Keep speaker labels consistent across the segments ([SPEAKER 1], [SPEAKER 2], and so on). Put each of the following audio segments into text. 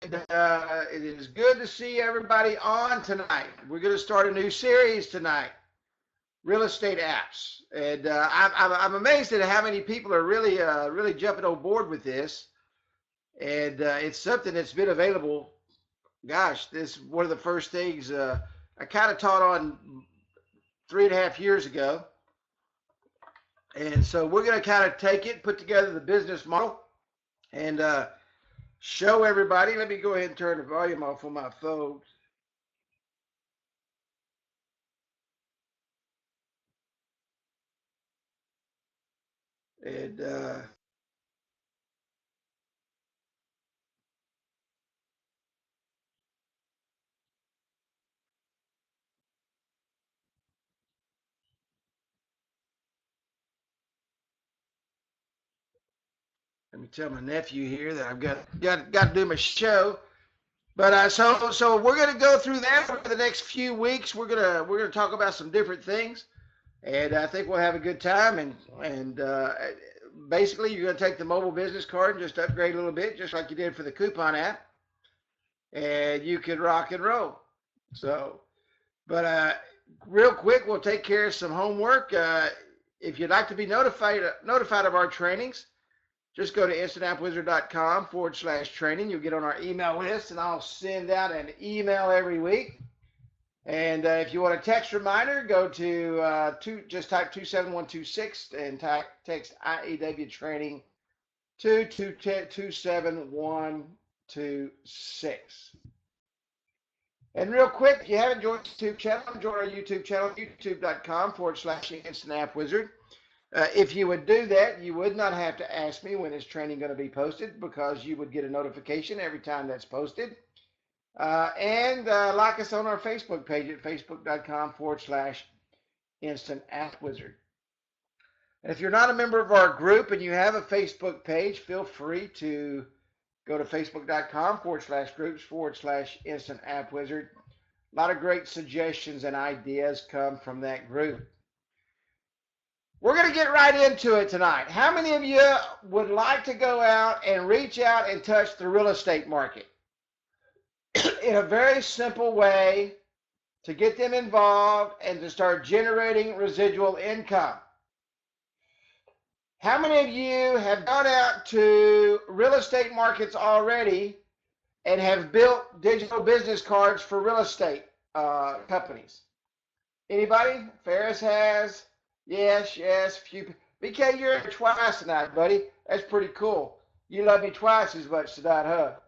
[SPEAKER 1] It is good to see everybody on tonight. We're going to start a new series tonight, real estate apps, and I'm amazed at how many people are really jumping on board with this. And it's something that's been available. Gosh, this is one of the first things I kind of taught on 3.5 years ago, and so we're going to kind of take it, put together the business model, and show everybody. Let me go ahead and turn the volume off on my phone. And let me tell my nephew here that I've got to do my show. But so we're gonna go through that for the next few weeks. We're gonna talk about some different things, and I think we'll have a good time. And basically, you're gonna take the mobile business card and just upgrade a little bit, just like you did for the coupon app, and you can rock and roll. So, but real quick, we'll take care of some homework. If you'd like to be notified of our trainings, just go to instantappwizard.com/training. You'll get on our email list, and I'll send out an email every week. And if you want a text reminder, go to just type 27126 and text IEW training to 27126. And real quick, if you haven't joined the YouTube channel, join our YouTube channel, youtube.com/instantappwizard. If you would do that, you would not have to ask me when is training going to be posted, because you would get a notification every time that's posted. And like us on our Facebook page at facebook.com/instantappwizard. And if you're not a member of our group and you have a Facebook page, feel free to go to facebook.com/groups/instantappwizard. A lot of great suggestions and ideas come from that group. We're going to get right into it tonight. How many of you would like to go out and reach out and touch the real estate market in a very simple way to get them involved and to start generating residual income? How many of you have gone out to real estate markets already and have built digital business cards for real estate companies? Anybody? Ferris has. Yes, few. BK, you're here twice tonight, buddy. That's pretty cool. You love me twice as much tonight, huh?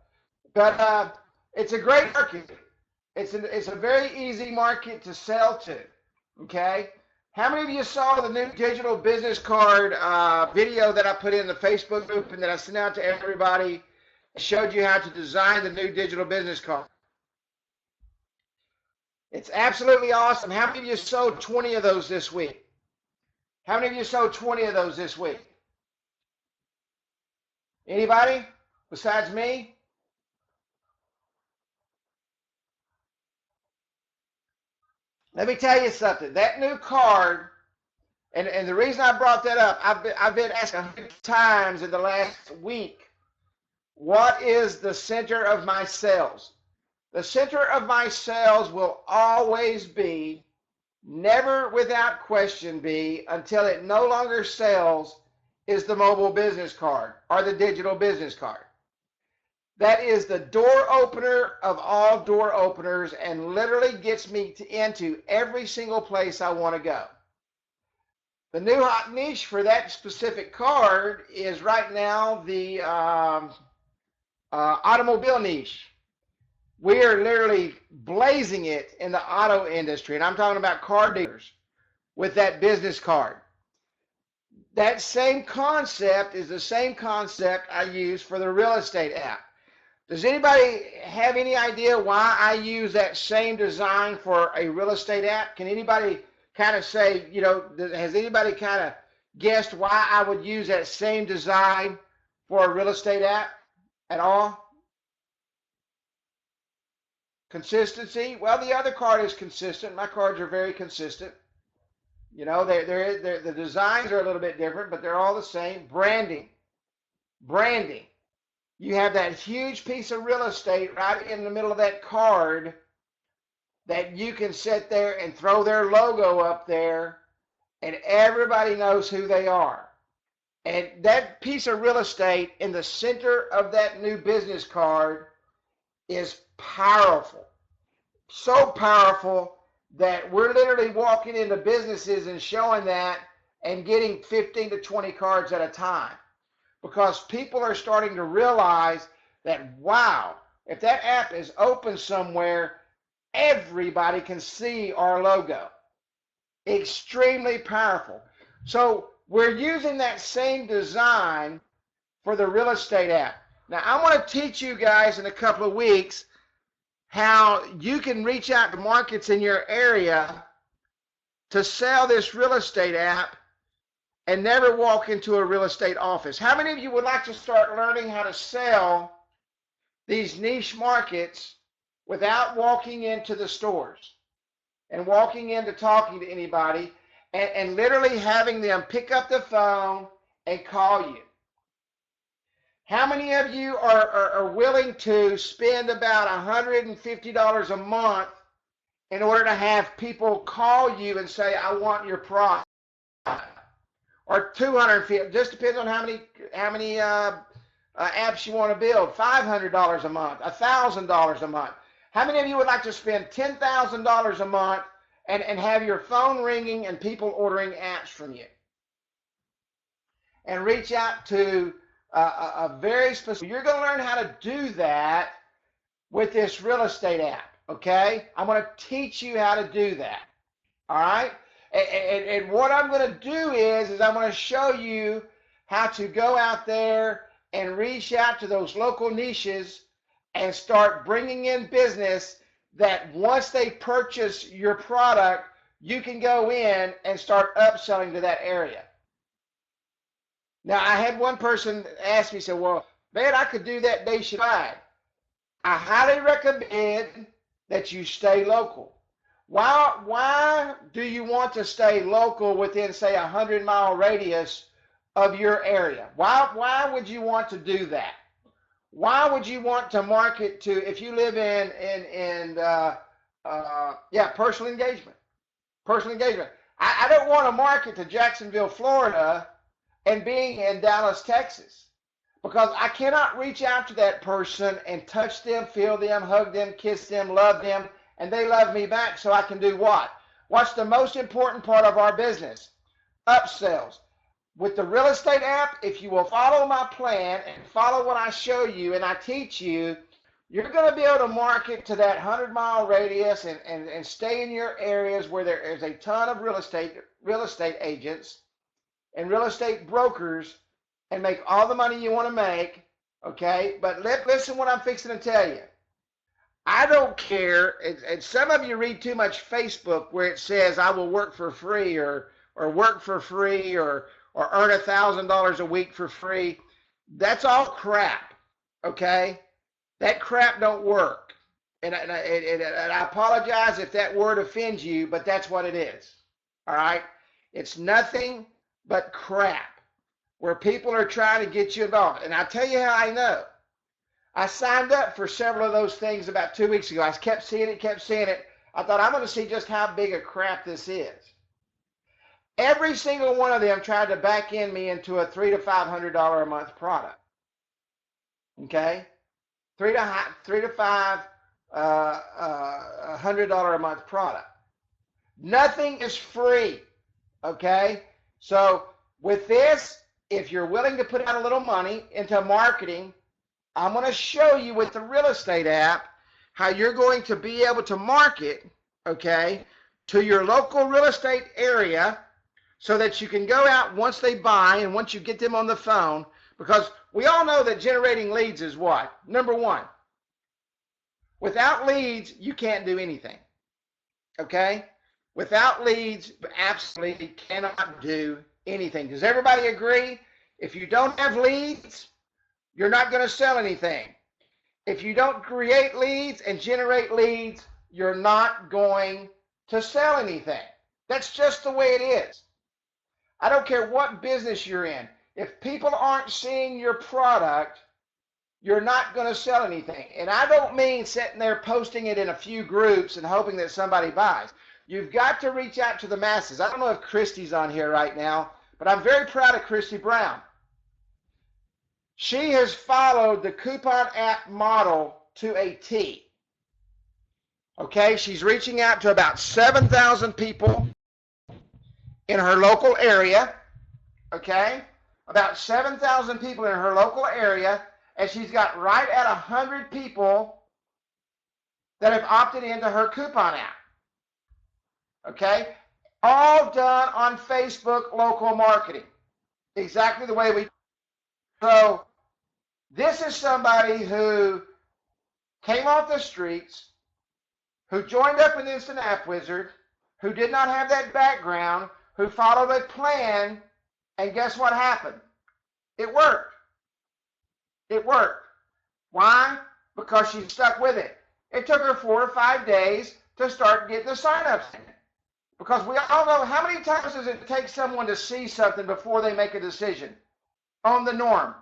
[SPEAKER 1] But it's a great market. It's a very easy market to sell to. Okay. How many of you saw the new digital business card video that I put in the Facebook group and that I sent out to everybody? I showed you how to design the new digital business card. It's absolutely awesome. How many of you sold 20 of those this week? How many of you sold 20 of those this week? Anybody besides me? Let me tell you something. That new card, and the reason I brought that up, I've been asked 100 times in the last week, what is the center of my sales? The center of my sales will always be, never without question be, until it no longer sells, is the mobile business card or the digital business card. That is the door opener of all door openers and literally gets me into every single place I want to go. The new hot niche for that specific card is right now the automobile niche. We are literally blazing it in the auto industry, and I'm talking about car dealers with that business card. That same concept is the same concept I use for the real estate app. Does anybody have any idea why I use that same design for a real estate app? Can anybody kind of say, has anybody kind of guessed why I would use that same design for a real estate app at all? Consistency. Well, the other card is consistent. My cards are very consistent. The designs are a little bit different, but they're all the same. Branding. You have that huge piece of real estate right in the middle of that card that you can sit there and throw their logo up there, and everybody knows who they are. And that piece of real estate in the center of that new business card is powerful. So powerful that we're literally walking into businesses and showing that and getting 15 to 20 cards at a time, because people are starting to realize that, wow, if that app is open somewhere, everybody can see our logo. Extremely powerful. So we're using that same design for the real estate app. Now, I want to teach you guys in a couple of weeks how you can reach out to markets in your area to sell this real estate app and never walk into a real estate office. How many of you would like to start learning how to sell these niche markets without walking into the stores and walking into talking to anybody and literally having them pick up the phone and call you? How many of you are willing to spend about $150 a month in order to have people call you and say, I want your product? Or $250, just depends on how many apps you want to build. $500 a month, $1,000 a month. How many of you would like to spend $10,000 a month and have your phone ringing and people ordering apps from you? And reach out to a very specific. You're going to learn how to do that with this real estate app, okay? I'm going to teach you how to do that, all right? And what I'm going to do is I'm going to show you how to go out there and reach out to those local niches and start bringing in business that once they purchase your product, you can go in and start upselling to that area. Now, I had one person ask me, said, well, man, I could do that nationwide. I highly recommend that you stay local. Why do you want to stay local within, say, a 100-mile radius of your area? Why would you want to do that? Why would you want to market to, if you live personal engagement? Personal engagement. I don't want to market to Jacksonville, Florida, and being in Dallas, Texas, because I cannot reach out to that person and touch them, feel them, hug them, kiss them, love them, and they love me back, so I can do what? What's the most important part of our business? Upsells. With the real estate app, if you will follow my plan and follow what I show you and I teach you, you're going to be able to market to that 100-mile radius and stay in your areas where there is a ton of real estate agents and real estate brokers and make all the money you want to make, okay? But listen what I'm fixing to tell you. I don't care, and some of you read too much Facebook where it says I will work for free or work for free or earn $1,000 a week for free. That's all crap, okay? That crap don't work. And I apologize if that word offends you, but that's what it is, all right? It's nothing but crap where people are trying to get you involved. And I'll tell you how I know. I signed up for several of those things about 2 weeks ago. I kept seeing it. I thought, I'm going to see just how big a crap this is. Every single one of them tried to back in me into a $300 to $500 a month product. Okay? $300 to $500 a month product. Nothing is free. Okay? So with this, if you're willing to put out a little money into marketing, I'm going to show you with the real estate app how you're going to be able to market, okay, to your local real estate area so that you can go out once they buy and once you get them on the phone, because we all know that generating leads is what? Number one, without leads, you can't do anything, okay? Without leads, you absolutely cannot do anything. Does everybody agree? If you don't have leads, you're not going to sell anything. If you don't create leads and generate leads, you're not going to sell anything. That's just the way it is. I don't care what business you're in. If people aren't seeing your product, you're not going to sell anything. And I don't mean sitting there posting it in a few groups and hoping that somebody buys. You've got to reach out to the masses. I don't know if Christy's on here right now, but I'm very proud of Christy Brown. She has followed the coupon app model to a T. Okay, she's reaching out to about 7,000 people in her local area. Okay, about 7,000 people in her local area, and she's got right at 100 people that have opted into her coupon app. Okay, all done on Facebook local marketing, exactly the way we. So this is somebody who came off the streets, who joined up with Instant App Wizard, who did not have that background, who followed a plan, and guess what happened? It worked. It worked. Why? Because she stuck with it. It took her 4 or 5 days to start getting the signups in. Because we all know, how many times does it take someone to see something before they make a decision on the norm?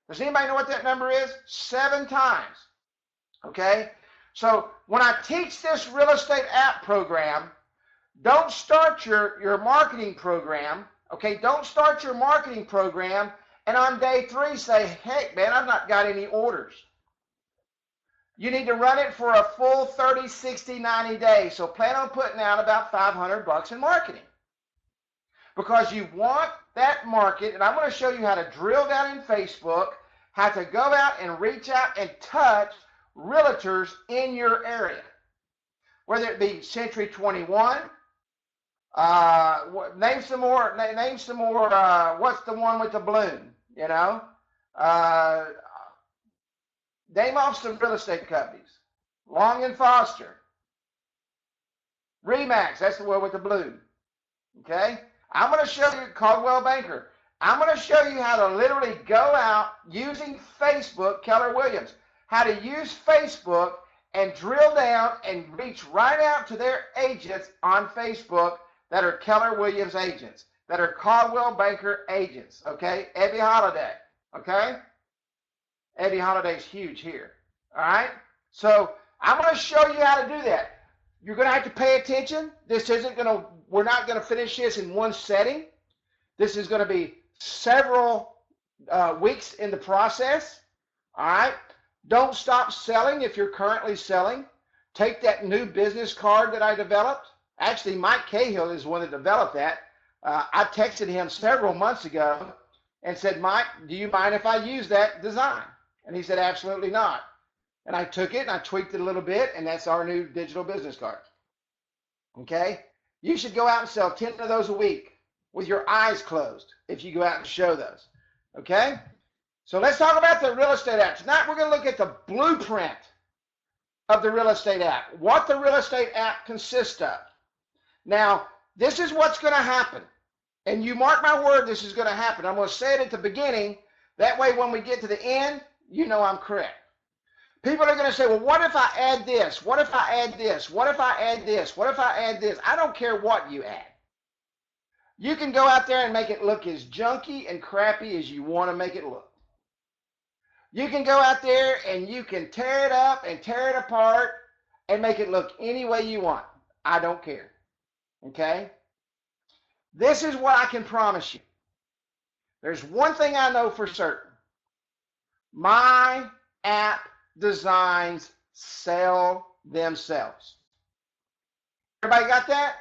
[SPEAKER 1] Does anybody know what that number is? 7 times. Okay? So when I teach this real estate app program, don't start your marketing program. Okay? Don't start your marketing program and on day 3 say, hey, man, I've not got any orders. You need to run it for a full 30, 60, 90 days. So plan on putting out about $500 in marketing. Because you want that market, and I'm going to show you how to drill down in Facebook, how to go out and reach out and touch realtors in your area. Whether it be Century 21, name some more, what's the one with the balloon, you know? Name off some real estate companies. Long and Foster. Remax, that's the one with the balloon. Okay? I'm going to show you Caldwell Banker. I'm going to show you how to literally go out using Facebook, Keller Williams, how to use Facebook and drill down and reach right out to their agents on Facebook that are Keller Williams agents, that are Caldwell Banker agents, okay? Ebby Holiday, okay? Eddie Holiday's huge here. All right? So I'm going to show you how to do that. You're going to have to pay attention. We're not going to finish this in one setting. This is going to be several weeks in the process. All right? Don't stop selling if you're currently selling. Take that new business card that I developed. Actually, Mike Cahill is the one that developed that. I texted him several months ago and said, Mike, do you mind if I use that design? And he said, absolutely not. And I took it and I tweaked it a little bit, and that's our new digital business card. Okay? You should go out and sell 10 of those a week with your eyes closed if you go out and show those. Okay? So let's talk about the real estate app. Tonight we're going to look at the blueprint of the real estate app, what the real estate app consists of. Now, this is what's going to happen. And you mark my word, this is going to happen. I'm going to say it at the beginning. That way, when we get to the end, you know I'm correct. People are going to say, well, what if I add this? What if I add this? What if I add this? What if I add this? I don't care what you add. You can go out there and make it look as junky and crappy as you want to make it look. You can go out there and you can tear it up and tear it apart and make it look any way you want. I don't care. Okay? This is what I can promise you. There's one thing I know for certain. My app designs sell themselves. Everybody got that?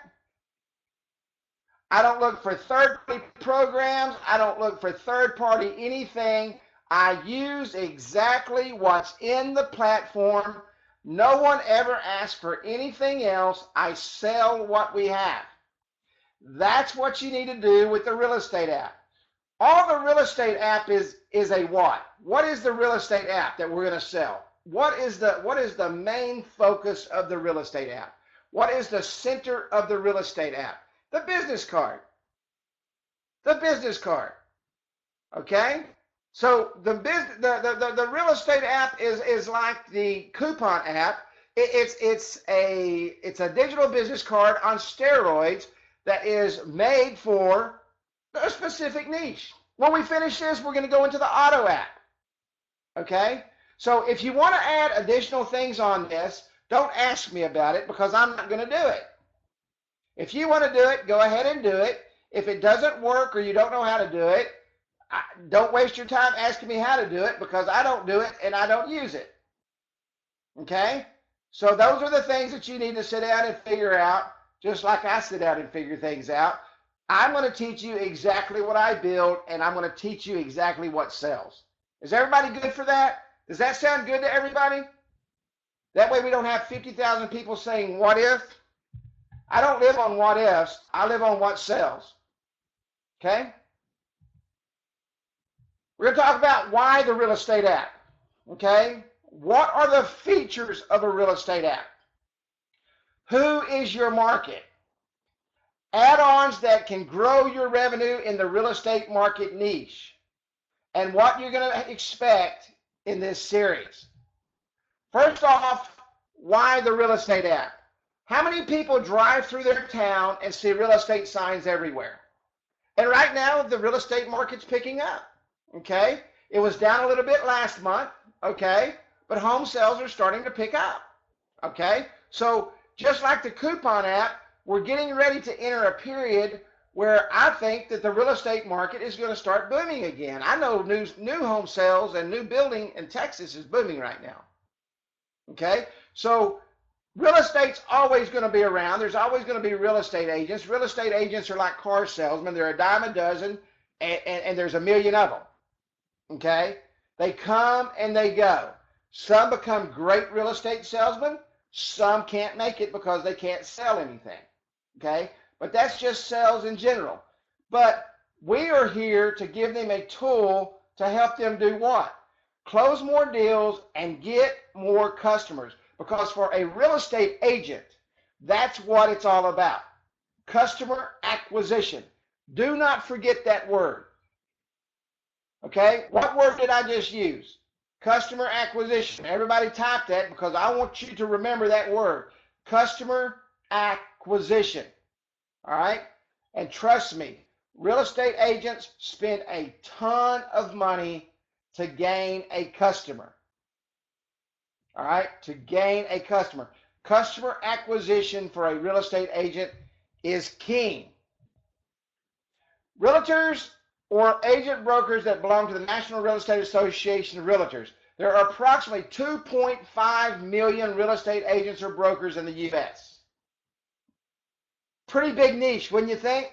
[SPEAKER 1] I don't look for third-party programs. I don't look for third-party anything. I use exactly what's in the platform. No one ever asks for anything else. I sell what we have. That's what you need to do with the real estate app. All the real estate app is a what? What is the real estate app that we're going to sell? What is the main focus of the real estate app? What is the center of the real estate app? The business card. The business card. Okay? So the real estate app is like the coupon app. It's a digital business card on steroids that is made for a specific niche. When we finish this, we're going to go into the auto app. Okay? So if you want to add additional things on this, don't ask me about it because I'm not going to do it. If you want to do it, go ahead and do it. If it doesn't work or you don't know how to do it, don't waste your time asking me how to do it because I don't do it and I don't use it. Okay? So those are the things that you need to sit down and figure out, just like I sit down and figure things out. I'm going to teach you exactly what I build, and I'm going to teach you exactly what sells. Is everybody good for that? Does that sound good to everybody? That way we don't have 50,000 people saying, what if? I don't live on what ifs. I live on what sells. Okay? We're going to talk about why the real estate app. Okay? What are the features of a real estate app? Who is your market? Add-ons that can grow your revenue in the real estate market niche. And what you're going to expect in this series. First off, why the real estate app? How many people drive through their town and see real estate signs everywhere? And right now, the real estate market's picking up, okay? It was down a little bit last month, okay? But home sales are starting to pick up, okay? So just like the coupon app, we're getting ready to enter a period where I think that the real estate market is going to start booming again. I know new home sales and new building in Texas is booming right now, okay? So real estate's always going to be around. There's always going to be real estate agents. Real estate agents are like car salesmen. They're a dime a dozen, and there's a million of them, okay? They come and they go. Some become great real estate salesmen. Some can't make it because they can't sell anything, okay? But that's just sales in general. But we are here to give them a tool to help them do what? Close more deals and get more customers. Because for a real estate agent, that's what it's all about. Customer acquisition. Do not forget that word. Okay? What word did I just use? Customer acquisition. Everybody type that because I want you to remember that word. Customer acquisition. All right? And trust me, real estate agents spend a ton of money to gain a customer. All right, to gain a customer. Customer acquisition for a real estate agent is king. Realtors or agent brokers that belong to the National Real Estate Association of Realtors. There are approximately 2.5 million real estate agents or brokers in the U.S. Pretty big niche, wouldn't you think?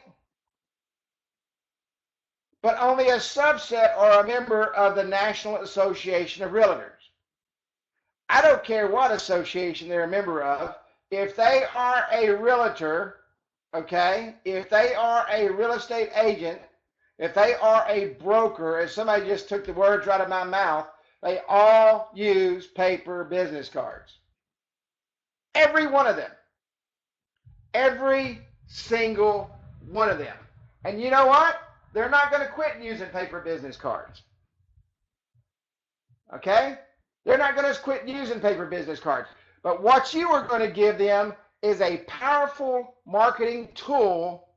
[SPEAKER 1] But only a subset are a member of the National Association of Realtors. I don't care what association they're a member of. If they are a realtor, okay, if they are a real estate agent, if they are a broker, as somebody just took the words right out of my mouth, they all use paper business cards. Every one of them. Every single one of them. And you know what? They're not going to quit using paper business cards. Okay? They're not going to quit using paper business cards. But what you are going to give them is a powerful marketing tool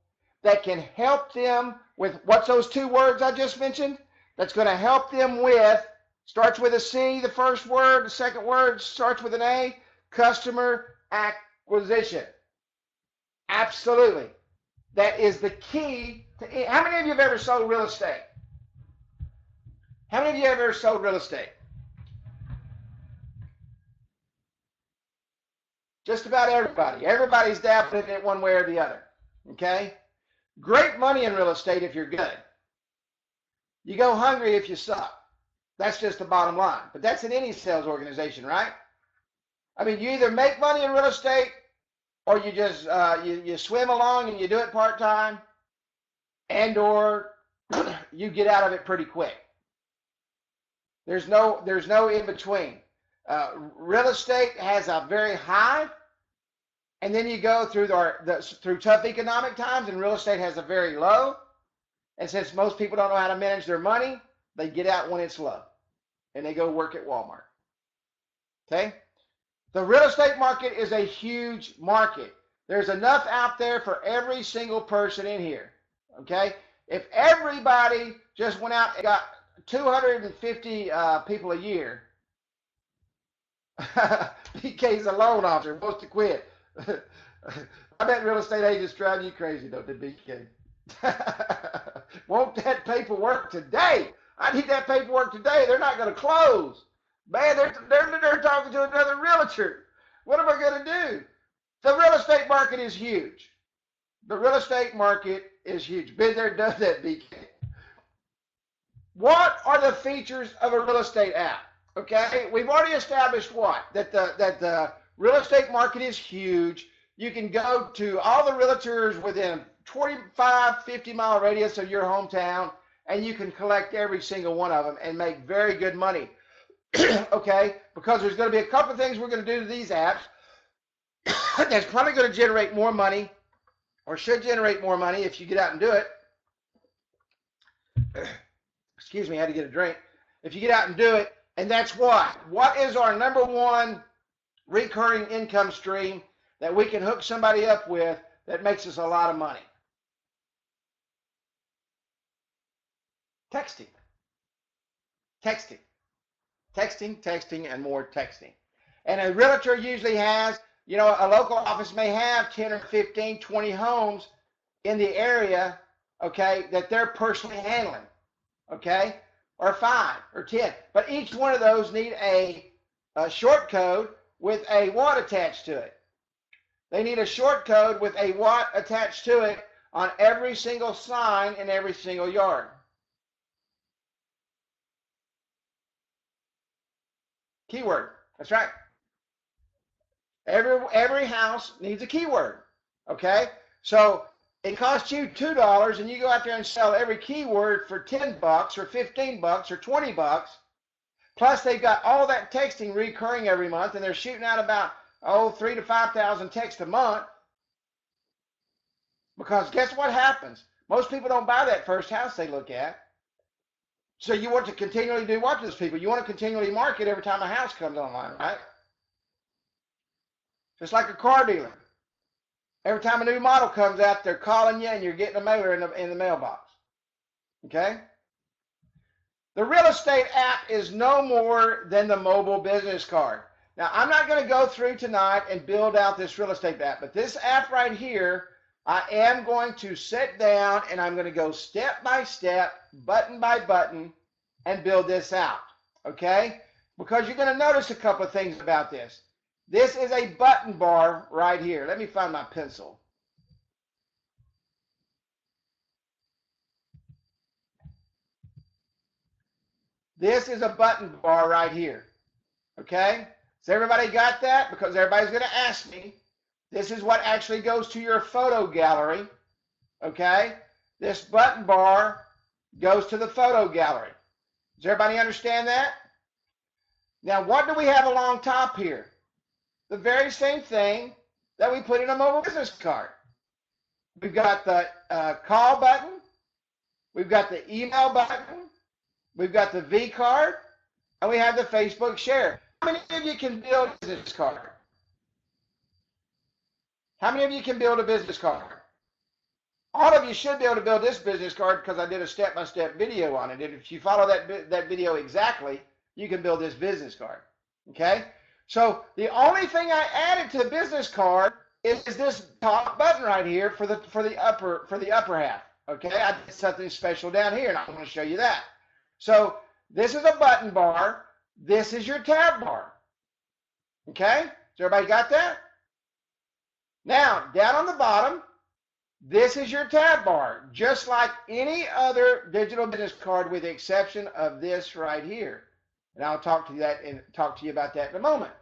[SPEAKER 1] that can help them with, what's those two words I just mentioned? That's going to help them with, starts with a C, the first word, the second word starts with an A, customer acquisition. Absolutely. That is the key to, how many of you have ever sold real estate? How many of you have ever sold real estate? Just about everybody. Everybody's dabbling in it one way or the other. Okay? Great money in real estate if you're good. You go hungry if you suck. That's just the bottom line. But that's in any sales organization, right? I mean, you either make money in real estate or you just you swim along and you do it part-time, and or you get out of it pretty quick. There's no in between. Real estate has a very high, and then you go through through tough economic times, and real estate has a very low. And since most people don't know how to manage their money, they get out when it's low, and they go work at Walmart. Okay? The real estate market is a huge market. There's enough out there for every single person in here. Okay? If everybody just went out and got 250 people a year, BK's a loan officer, wants to quit. I bet real estate agents drive you crazy, don't they, BK? Want that paperwork today. I need that paperwork today. They're not going to close. Man, they're talking to another realtor. What am I going to do? The real estate market is huge. The real estate market is huge. Been there, done that, BK. What are the features of a real estate app? Okay, we've already established what? That the real estate market is huge. You can go to all the realtors within 25, 50-mile radius of your hometown, and you can collect every single one of them and make very good money. Okay, because there's going to be a couple of things we're going to do to these apps that's probably going to generate more money, or should generate more money if you get out and do it. Excuse me, I had to get a drink. If you get out and do it, and that's what is our number one recurring income stream that we can hook somebody up with that makes us a lot of money? Texting. Texting. Texting, texting, and more texting. And a realtor usually has, you know, a local office may have 10 or 15, 20 homes in the area, okay, that they're personally handling, okay, or 5 or 10. But each one of those need a short code with a what attached to it. They need a short code with a what attached to it on every single sign in every single yard. Keyword. That's right. Every house needs a keyword. Okay? So it costs you $2 and you go out there and sell every keyword for $10 or $15 or $20. Plus they've got all that texting recurring every month, and they're shooting out about 3,000 to 5,000 texts a month. Because guess what happens? Most people don't buy that first house they look at. So you want to continually do what to those people? You want to continually market every time a house comes online, right? Just like a car dealer. Every time a new model comes out, they're calling you and you're getting a mailer in the mailbox. Okay? The real estate app is no more than the mobile business card. Now, I'm not going to go through tonight and build out this real estate app, but this app right here, I am going to sit down and I'm going to go step by step, button by button, and build this out, okay? Because you're going to notice a couple of things about this. This is a button bar right here. Let me find my pencil. This is a button bar right here, okay? So everybody got that? Because everybody's going to ask me. This is what actually goes to your photo gallery, okay? This button bar goes to the photo gallery. Does everybody understand that? Now, what do we have along top here? The very same thing that we put in a mobile business card. We've got the call button. We've got the email button. We've got the V card. And we have the Facebook share. How many of you can build a business card? How many of you can build a business card? All of you should be able to build this business card because I did a step-by-step video on it. And if you follow that video exactly, you can build this business card. Okay? So the only thing I added to the business card is this top button right here for the upper half. Okay? I did something special down here, and I'm going to show you that. So this is a button bar. This is your tab bar. Okay? So everybody got that? Now, down on the bottom, this is your tab bar, just like any other digital business card with the exception of this right here. And I'll talk to you about that in a moment.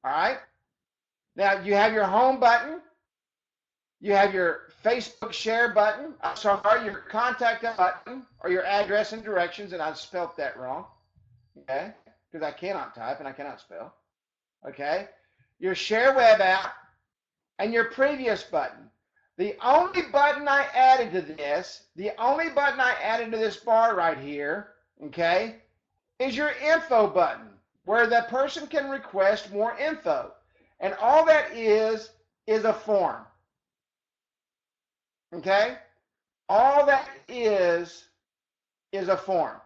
[SPEAKER 1] All right? Now, you have your home button. You have your Facebook share button. I'm sorry, your contact button, or your address and directions, and I spelt that wrong. Okay? Because I cannot type and I cannot spell. Okay? Your share web app and your previous button. The only button I added to this, bar right here, okay, is your info button, where the person can request more info. And all that is a form. Okay? All that is a form.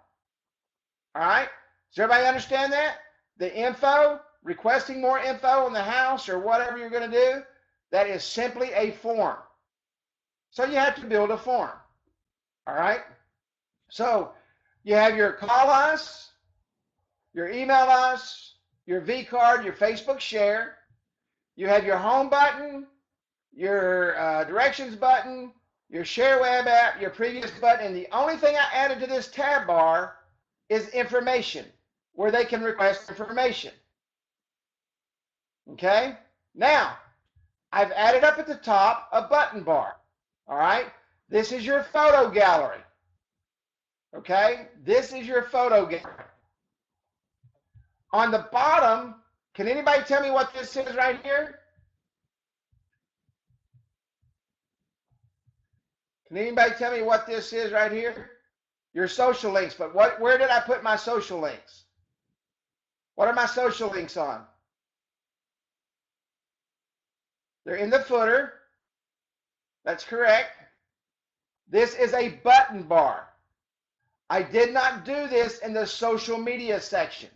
[SPEAKER 1] All right? Does everybody understand that? The info requesting more info on the house or whatever you're going to do, that is simply a form. So you have to build a form. All right? So you have your call us, your email us, your V card, your Facebook share. You have your home button, your directions button, your share web app, your previous button, and the only thing I added to this tab bar is information, where they can request information. Okay? Now, I've added up at the top a button bar. All right? This is your photo gallery. Okay? This is your photo gallery. On the bottom, can anybody tell me what this is right here? Can anybody tell me what this is right here? Your social links. But where did I put my social links? What are my social links on? They're in the footer. That's correct. This is a button bar. I did not do this in the social media section.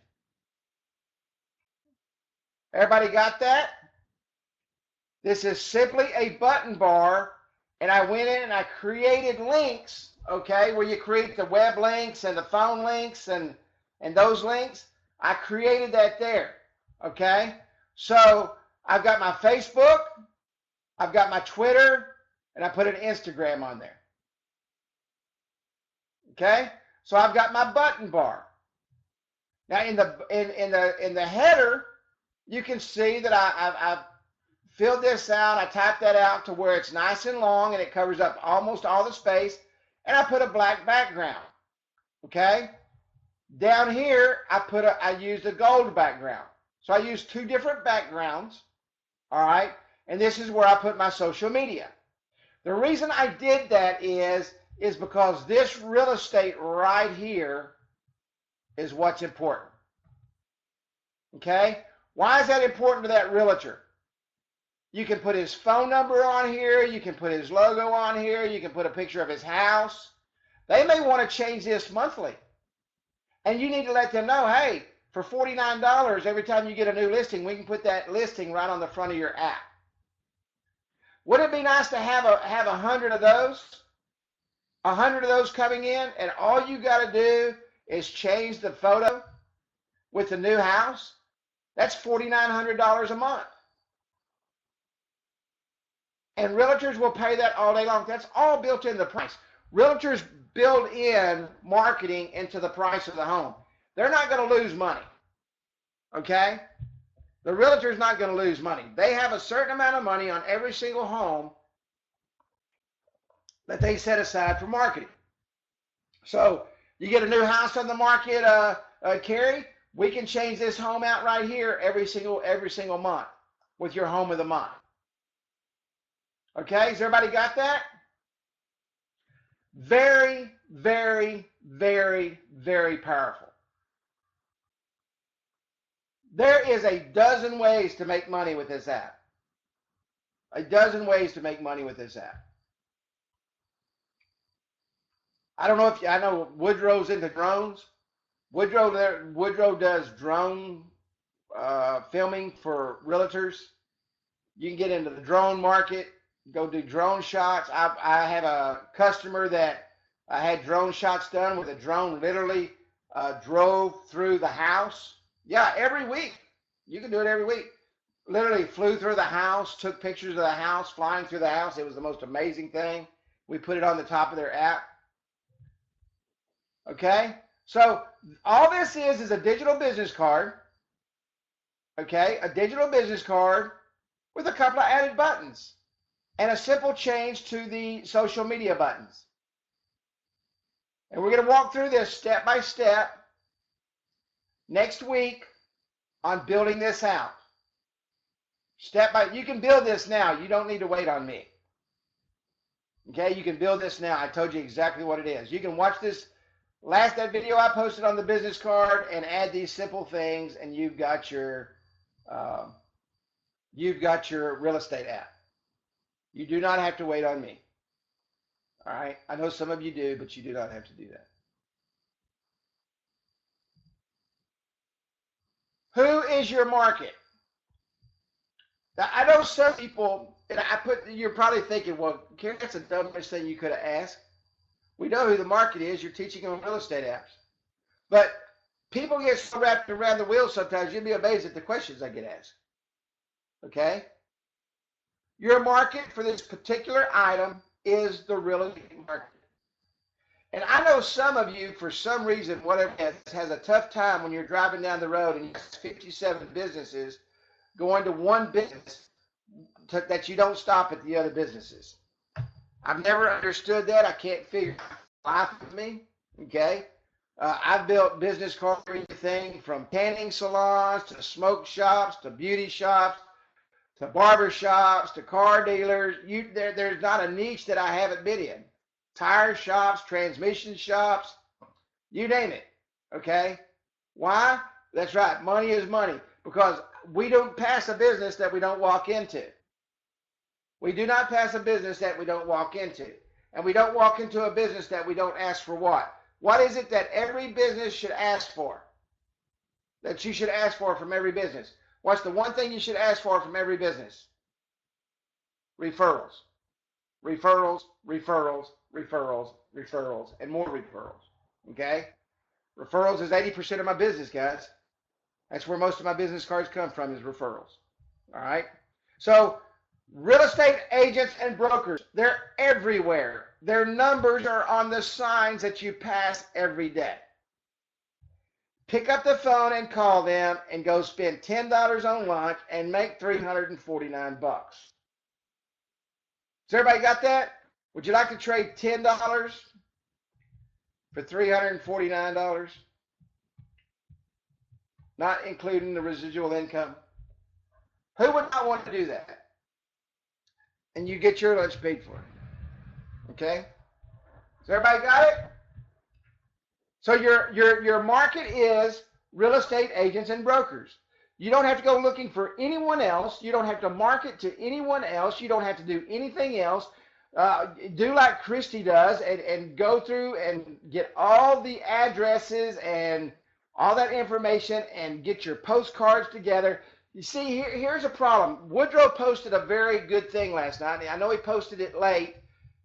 [SPEAKER 1] Everybody got that? This is simply a button bar, and I went in and I created links, okay, where you create the web links and the phone links and those links. I created that there, okay? So I've got my Facebook, I've got my Twitter, and I put an Instagram on there. Okay? So I've got my button bar. Now in the header, you can see that I've filled this out. I typed that out to where it's nice and long and it covers up almost all the space. And I put a black background. Okay? Down here, I used a gold background. So I used two different backgrounds. All right? And this is where I put my social media. The reason I did that is because this real estate right here is what's important. Okay? Why is that important to that realtor? You can put his phone number on here. You can put his logo on here. You can put a picture of his house. They may want to change this monthly. And you need to let them know, hey, for $49 every time you get a new listing, we can put that listing right on the front of your app. Wouldn't it be nice to have 100 of those? 100 of those coming in, and all you got to do is change the photo with the new house. That's $4,900 a month. And realtors will pay that all day long. That's all built in the price. Realtors build in marketing into the price of the home. They're not going to lose money. Okay? The realtor's not going to lose money. They have a certain amount of money on every single home that they set aside for marketing. So you get a new house on the market, Carrie, we can change this home out right here every single month with your home of the month. Okay, has everybody got that? Very, very, very, very powerful. There is a dozen ways to make money with this app. A dozen ways to make money with this app. I don't know if I know Woodrow's into drones. Woodrow does drone filming for realtors. You can get into the drone market, go do drone shots. I have a customer that I had drone shots done with a drone literally drove through the house. Yeah, every week. You can do it every week. Literally flew through the house, took pictures of the house, flying through the house. It was the most amazing thing. We put it on the top of their app. Okay? So all this is a digital business card. Okay? A digital business card with a couple of added buttons and a simple change to the social media buttons. And we're going to walk through this step by step next week on building this out. You can build this now. You don't need to wait on me. Okay, you can build this now. I told you exactly what it is. You can watch this that video I posted on the business card and add these simple things, and you've got your real estate app. You do not have to wait on me. All right, I know some of you do, but you do not have to do that. Who is your market? Now, I know some people, and you're probably thinking, well, Karen, that's the dumbest thing you could have asked. We know who the market is. You're teaching them real estate apps. But people get so wrapped around the wheel sometimes, you'd be amazed at the questions I get asked. Okay? Your market for this particular item is the real estate market. And I know some of you, for some reason, whatever it is, has a tough time when you're driving down the road and you have 57 businesses going to one business that you don't stop at the other businesses. I've never understood that. I can't figure life with me. Okay? I've built business cards for everything from tanning salons to smoke shops to beauty shops to barber shops to car dealers. There's not a niche that I haven't been in. Tire shops, transmission shops, you name it. Okay? Why? That's right. Money is money, because we don't pass a business that we don't walk into. We do not pass a business that we don't walk into. And we don't walk into a business that we don't ask for what? What is it that every business should ask for? That you should ask for from every business? What's the one thing you should ask for from every business? Referrals. Referrals, referrals, referrals, referrals, and more referrals. Okay? Referrals is 80% of my business, guys. That's where most of my business cards come from, is referrals. All right? So, real estate agents and brokers, they're everywhere. Their numbers are on the signs that you pass every day. Pick up the phone and call them and go spend $10 on lunch and make $349. Has everybody got that? Would you like to trade $10 for $349? Not including the residual income. Who would not want to do that? And you get your lunch paid for. Okay? Has everybody got it? So your market is real estate agents and brokers. You don't have to go looking for anyone else. You don't have to market to anyone else. You don't have to do anything else. Do like Christy does and go through and get all the addresses and all that information and get your postcards together. You see, here's a problem. Woodrow posted a very good thing last night. I know he posted it late,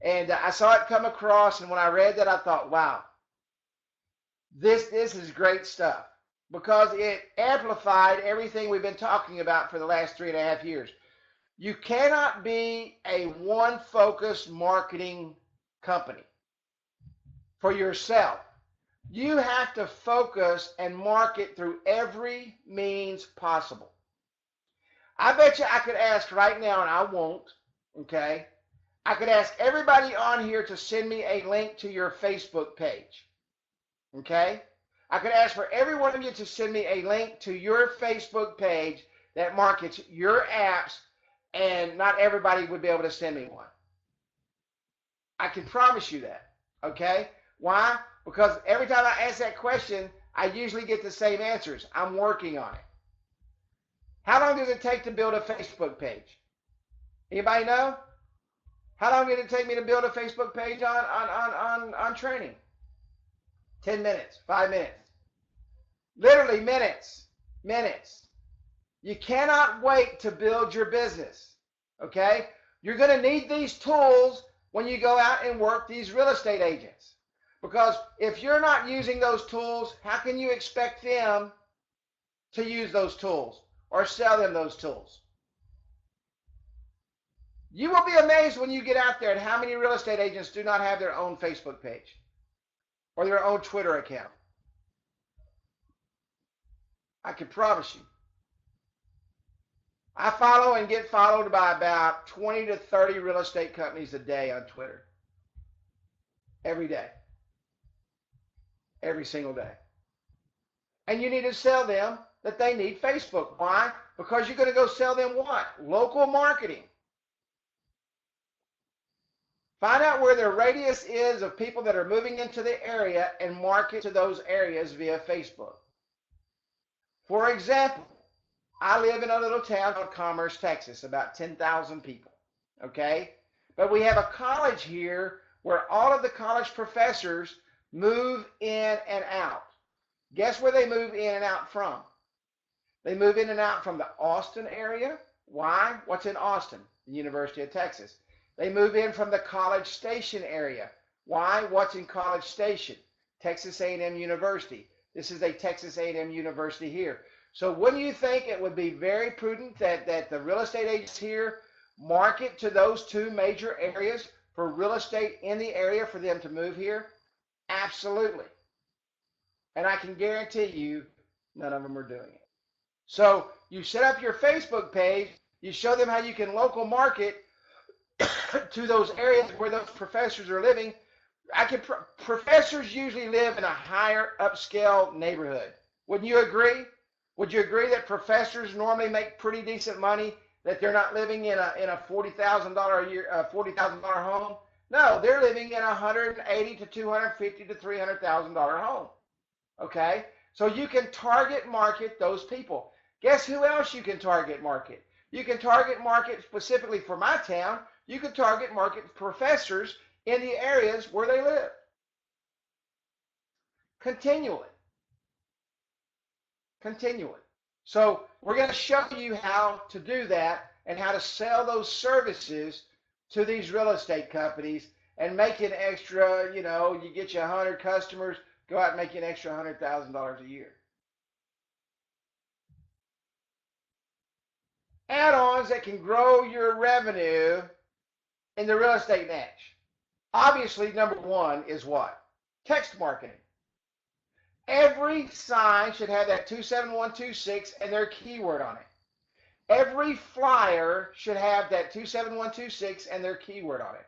[SPEAKER 1] and I saw it come across, and when I read that, I thought, wow, this is great stuff, because it amplified everything we've been talking about for the last 3.5 years. You cannot be a one-focused marketing company for yourself. You have to focus and market through every means possible. I bet you I could ask right now, and I won't, okay? I could ask everybody on here to send me a link to your Facebook page, okay? I could ask for every one of you to send me a link to your Facebook page that markets your apps, and not everybody would be able to send me one. I can promise you that, okay? Why? Because every time I ask that question, I usually get the same answers. I'm working on it. How long does it take to build a Facebook page? Anybody know? How long did it take me to build a Facebook page on training? 10 minutes, 5 minutes. Literally minutes. You cannot wait to build your business, okay? You're going to need these tools when you go out and work these real estate agents. Because if you're not using those tools, how can you expect them to use those tools or sell them those tools? You will be amazed when you get out there at how many real estate agents do not have their own Facebook page or their own Twitter account. I can promise you. I follow and get followed by about 20 to 30 real estate companies a day on Twitter. Every day. Every single day. And you need to sell them that they need Facebook. Why? Because you're going to go sell them what? Local marketing. Find out where their radius is of people that are moving into the area and market to those areas via Facebook. For example, I live in a little town called Commerce, Texas, about 10,000 people, okay? But we have a college here where all of the college professors move in and out. Guess where they move in and out from? They move in and out from the Austin area. Why? What's in Austin? The University of Texas. They move in from the College Station area. Why? What's in College Station? Texas A&M University. This is a Texas A&M University here. So wouldn't you think it would be very prudent that the real estate agents here market to those two major areas for real estate in the area for them to move here? Absolutely. And I can guarantee you none of them are doing it. So you set up your Facebook page, you show them how you can local market to those areas where those professors are living. Professors usually live in a higher upscale neighborhood. Wouldn't you agree? Would you agree that professors normally make pretty decent money, that they're not living in a $40,000 a year, $40,000 home? No, they're living in a $180,000 to $250,000 to $300,000 home. Okay, so you can target market those people. Guess who else you can target market? You can target market specifically for my town. You can target market professors in the areas where they live. Continually. So we're going to show you how to do that and how to sell those services to these real estate companies and make an extra, you get you 100 customers, go out and make you an extra $100,000 a year. Add-ons that can grow your revenue in the real estate niche. Obviously, number one is what? Text marketing. Every sign should have that 27126 and their keyword on it. Every flyer should have that 27126 and their keyword on it.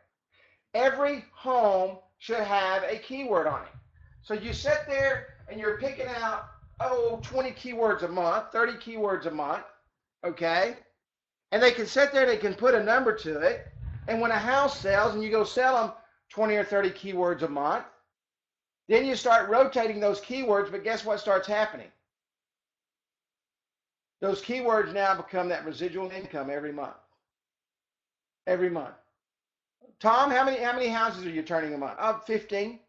[SPEAKER 1] Every home should have a keyword on it. So you sit there and you're picking out, 20 keywords a month, 30 keywords a month, okay? And they can sit there, they can put a number to it. And when a house sells and you go sell them 20 or 30 keywords a month, then you start rotating those keywords, but guess what starts happening? Those keywords now become that residual income every month. Every month. Tom, how many houses are you turning a month? 15.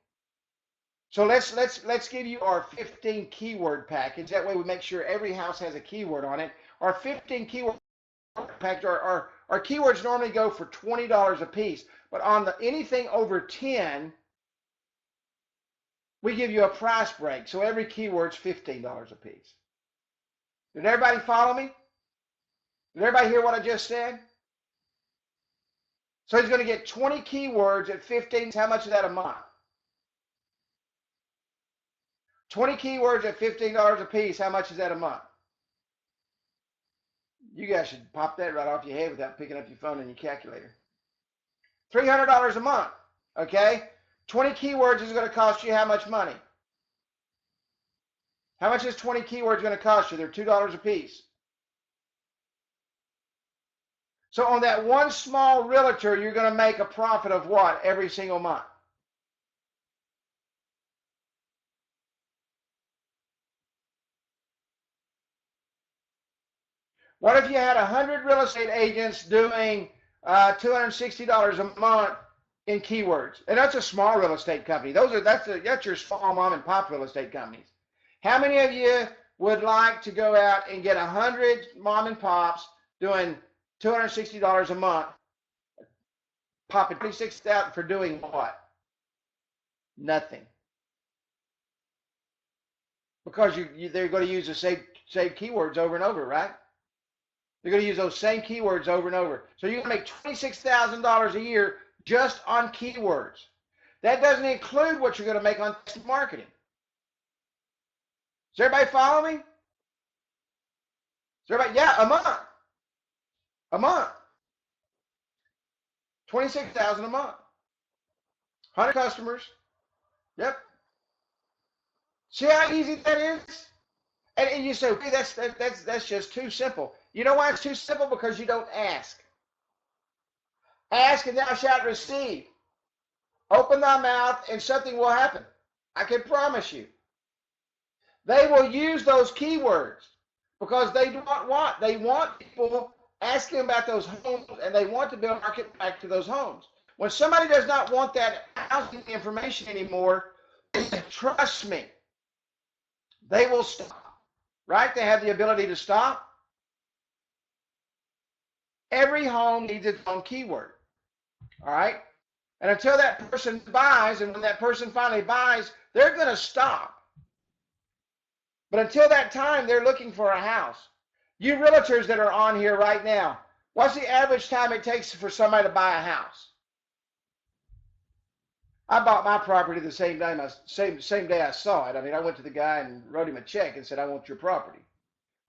[SPEAKER 1] So let's give you our 15 keyword package. That way we make sure every house has a keyword on it. Our 15 keyword package, our keywords normally go for $20 a piece, but on anything over 10, we give you a price break. So every keyword's $15 a piece. Did everybody follow me? Did everybody hear what I just said? So he's going to get 20 keywords at 15. How much is that a month? 20 keywords at $15 a piece. How much is that a month? You guys should pop that right off your head without picking up your phone and your calculator. $300 a month. Okay? 20 keywords is going to cost you how much money? How much is 20 keywords going to cost you? They're $2 a piece. So on that one small realtor, you're going to make a profit of what every single month? What if you had 100 real estate agents doing $260 a month in keywords? And that's a small real estate company. That's your small mom and pop real estate companies. How many of you would like to go out and get 100 mom and pops doing $260 a month, popping $26,000 for doing what? Nothing. Because they're going to use the same keywords over and over, right? They're going to use those same keywords over and over. So you're going to make $26,000 a year just on keywords. That doesn't include what you're going to make on marketing. Does everybody follow me? Is everybody? Yeah, a month. A month. $26,000 a month. 100 customers. Yep. See how easy that is? And you say, okay, that's just too simple. You know why it's too simple? Because you don't ask. Ask and thou shalt receive. Open thy mouth and something will happen. I can promise you. They will use those keywords because they want what? They want people asking about those homes, and they want to build a market back to those homes. When somebody does not want that housing information anymore, trust me, they will stop. right? They have the ability to stop. Every home needs its own keyword, all right? And until that person buys, and when that person finally buys, they're going to stop. But until that time, they're looking for a house. You realtors that are on here right now, what's the average time it takes for somebody to buy a house? I bought my property the same day I saw it. I mean, I went to the guy and wrote him a check and said, I want your property.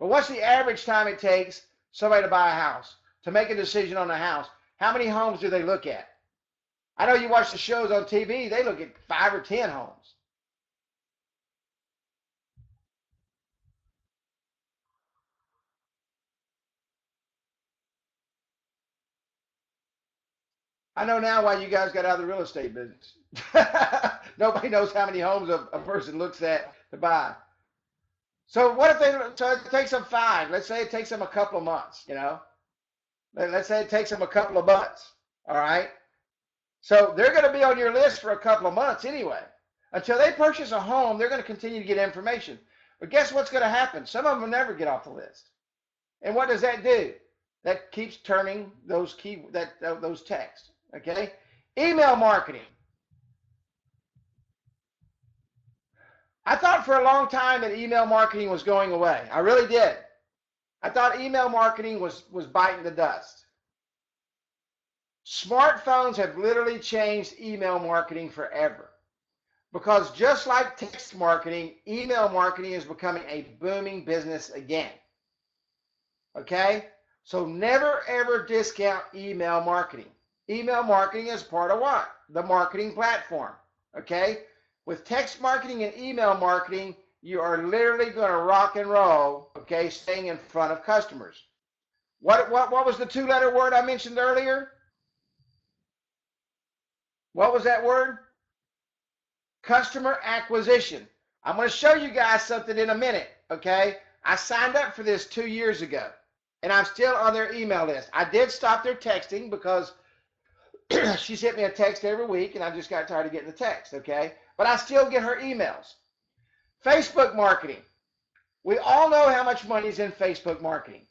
[SPEAKER 1] But what's the average time it takes somebody to buy a house, to make a decision on a house? How many homes do they look at? I know you watch the shows on TV, they look at 5 or 10 homes. I know now why you guys got out of the real estate business. Nobody knows how many homes a person looks at to buy. So what if so it takes them 5. Let's say it takes them a couple of months, you know. Let's say it takes them a couple of months, all right? So they're going to be on your list for a couple of months anyway. Until they purchase a home, they're going to continue to get information. But guess what's going to happen? Some of them will never get off the list. And what does that do? That keeps turning those those texts, okay? Email marketing. I thought for a long time that email marketing was going away. I really did. I thought email marketing was biting the dust. Smartphones have literally changed email marketing forever. Because just like text marketing, email marketing is becoming a booming business again. Okay? So never ever discount email marketing. Email marketing is part of what? The marketing platform. Okay? With text marketing and email marketing, you are literally going to rock and roll, okay, staying in front of customers. What was the 2-letter word I mentioned earlier? What was that word? Customer acquisition. I'm going to show you guys something in a minute, okay? I signed up for this 2 years ago, and I'm still on their email list. I did stop their texting because she sent me a text every week, and I just got tired of getting the text, okay? But I still get her emails. Facebook marketing. We all know how much money is in Facebook marketing.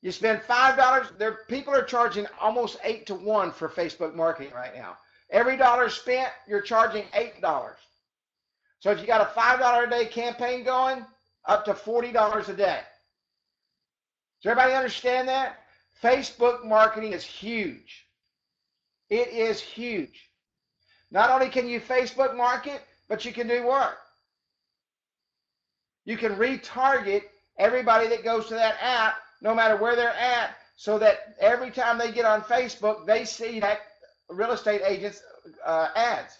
[SPEAKER 1] You spend $5. People are charging almost 8 to 1 for Facebook marketing right now. Every dollar spent, you're charging $8. So if you got a $5 a day campaign going, up to $40 a day. Does everybody understand that? Facebook marketing is huge. It is huge. Not only can you Facebook market, but you can do what? You can retarget everybody that goes to that app, no matter where they're at, so that every time they get on Facebook, they see that real estate agent's ads.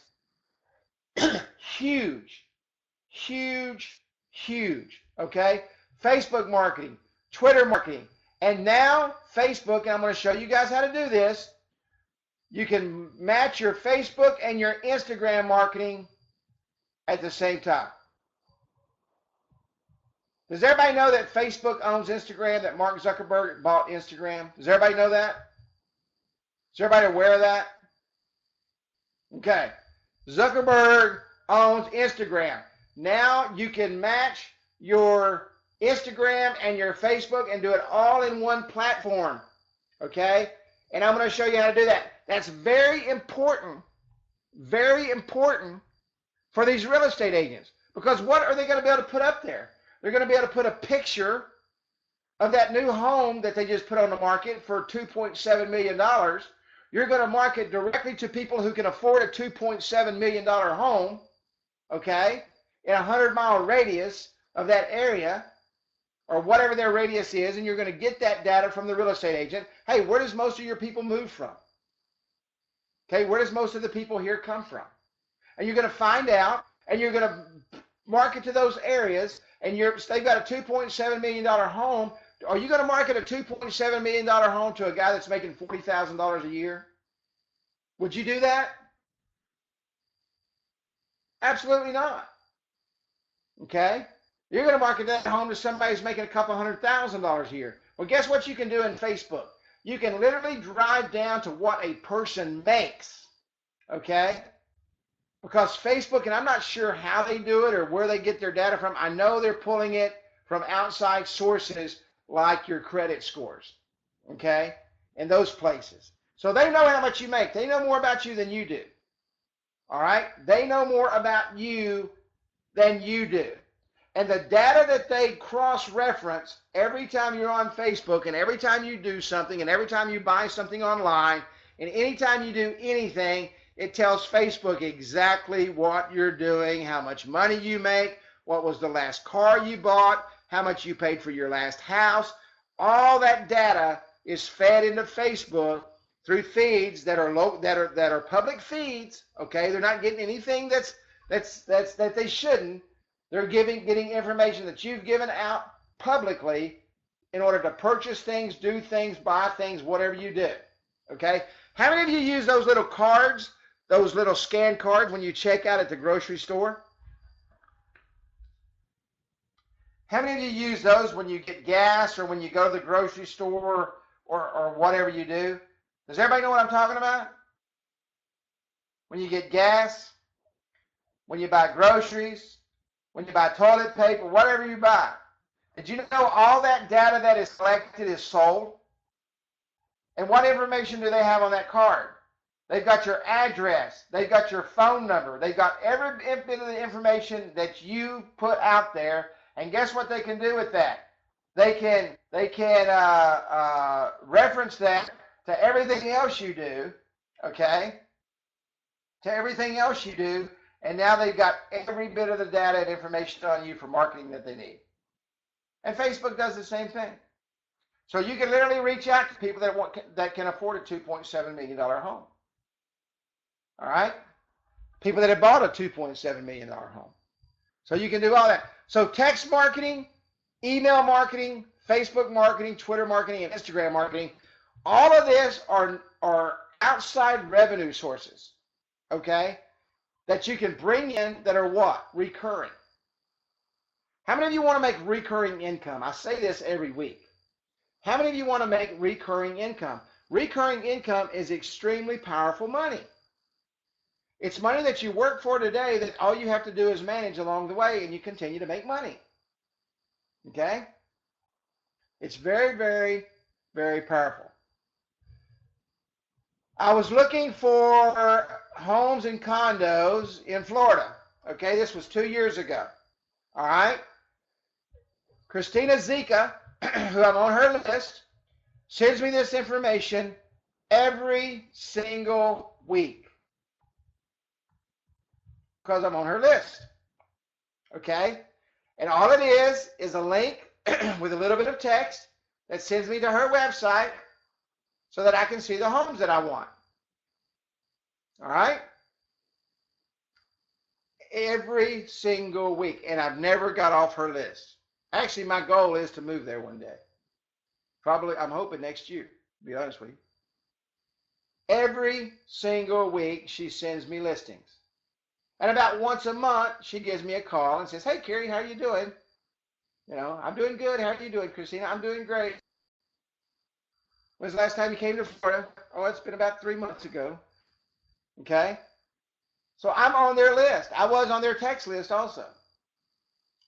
[SPEAKER 1] Huge, huge, huge, okay? Facebook marketing, Twitter marketing, and now Facebook, and I'm going to show you guys how to do this. You can match your Facebook and your Instagram marketing at the same time. Does everybody know that Facebook owns Instagram, that Mark Zuckerberg bought Instagram? Does everybody know that? Is everybody aware of that? Okay. Zuckerberg owns Instagram. Now you can match your Instagram and your Facebook and do it all in one platform. Okay? And I'm going to show you how to do that. That's very important for these real estate agents. Because what are they going to be able to put up there? They're going to be able to put a picture of that new home that they just put on the market for $2.7 million. You're going to market directly to people who can afford a $2.7 million home, okay, in a 100-mile radius of that area, or whatever their radius is, and you're going to get that data from the real estate agent. Hey, where does most of your people move from? Okay, where does most of the people here come from? And you're going to find out, and you're going to market to those areas, and they've got a $2.7 million home. Are you going to market a $2.7 million home to a guy that's making $40,000 a year? Would you do that? Absolutely not. Okay? You're going to market that home to somebody who's making a couple $100,000 a year. Well, guess what you can do in Facebook? You can literally drive down to what a person makes. Okay? Because Facebook, and I'm not sure how they do it or where they get their data from. I know they're pulling it from outside sources like your credit scores, okay, and those places. So they know how much you make. They know more about you than you do. All right? They know more about you than you do. And the data that they cross-reference every time you're on Facebook and every time you do something and every time you buy something online and anytime you do anything, it tells Facebook exactly what you're doing, how much money you make, what was the last car you bought, how much you paid for your last house. All that data is fed into Facebook through feeds that are public feeds. Okay, they're not getting anything that they shouldn't. They're getting information that you've given out publicly in order to purchase things, do things, buy things, whatever you do. Okay, how many of you use those little cards, those little scan cards when you check out at the grocery store? How many of you use those when you get gas or when you go to the grocery store or whatever you do? Does everybody know what I'm talking about? When you get gas, when you buy groceries, when you buy toilet paper, whatever you buy. Did you know all that data that is collected is sold? And what information do they have on that card? They've got your address. They've got your phone number. They've got every bit of the information that you put out there. And guess what they can do with that? They can reference that to everything else you do, okay? To everything else you do. And now they've got every bit of the data and information on you for marketing that they need. And Facebook does the same thing. So you can literally reach out to people that can afford a $2.7 million home. All right? People that have bought a $2.7 million home. So you can do all that. So text marketing, email marketing, Facebook marketing, Twitter marketing, and Instagram marketing, all of this are outside revenue sources, okay, that you can bring in that are what? Recurring. How many of you want to make recurring income? I say this every week. How many of you want to make recurring income? Recurring income is extremely powerful money. It's money that you work for today that all you have to do is manage along the way and you continue to make money. Okay? It's very, very, very powerful. I was looking for homes and condos in Florida. Okay, this was 2 years ago. All right? Christina Zika, who I'm on her list, sends me this information every single week because I'm on her list. Okay? And all it is a link with a little bit of text that sends me to her website so that I can see the homes that I want. All right? Every single week. And I've never got off her list. Actually, my goal is to move there one day. Probably, I'm hoping next year, to be honest with you. Every single week, she sends me listings. And about once a month, she gives me a call and says, "Hey, Carrie, how are you doing? You know, I'm doing good. How are you doing, Christina? I'm doing great. When's the last time you came to Florida?" "Oh, it's been about 3 months ago." Okay? So I'm on their list. I was on their text list also.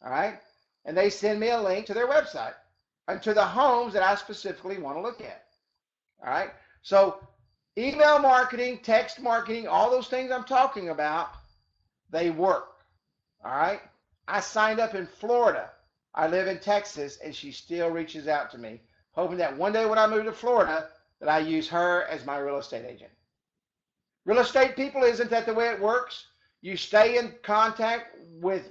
[SPEAKER 1] All right? And they send me a link to their website and to the homes that I specifically want to look at. All right? So email marketing, text marketing, all those things I'm talking about, they work. All right? I signed up in Florida. I live in Texas, and she still reaches out to me, hoping that one day when I move to Florida, that I use her as my real estate agent. Real estate people, isn't that the way it works? You stay in contact with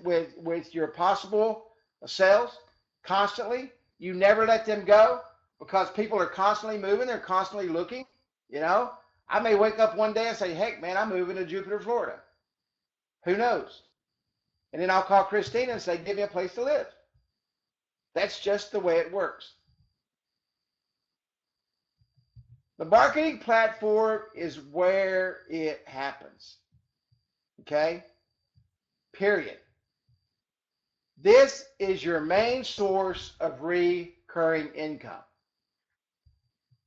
[SPEAKER 1] your possible sales constantly. You never let them go because people are constantly moving. They're constantly looking. You know, I may wake up one day and say, "Heck, man, I'm moving to Jupiter, Florida." Who knows? And then I'll call Christina and say, "Give me a place to live." That's just the way it works. The marketing platform is where it happens. Okay? Period. This is your main source of recurring income.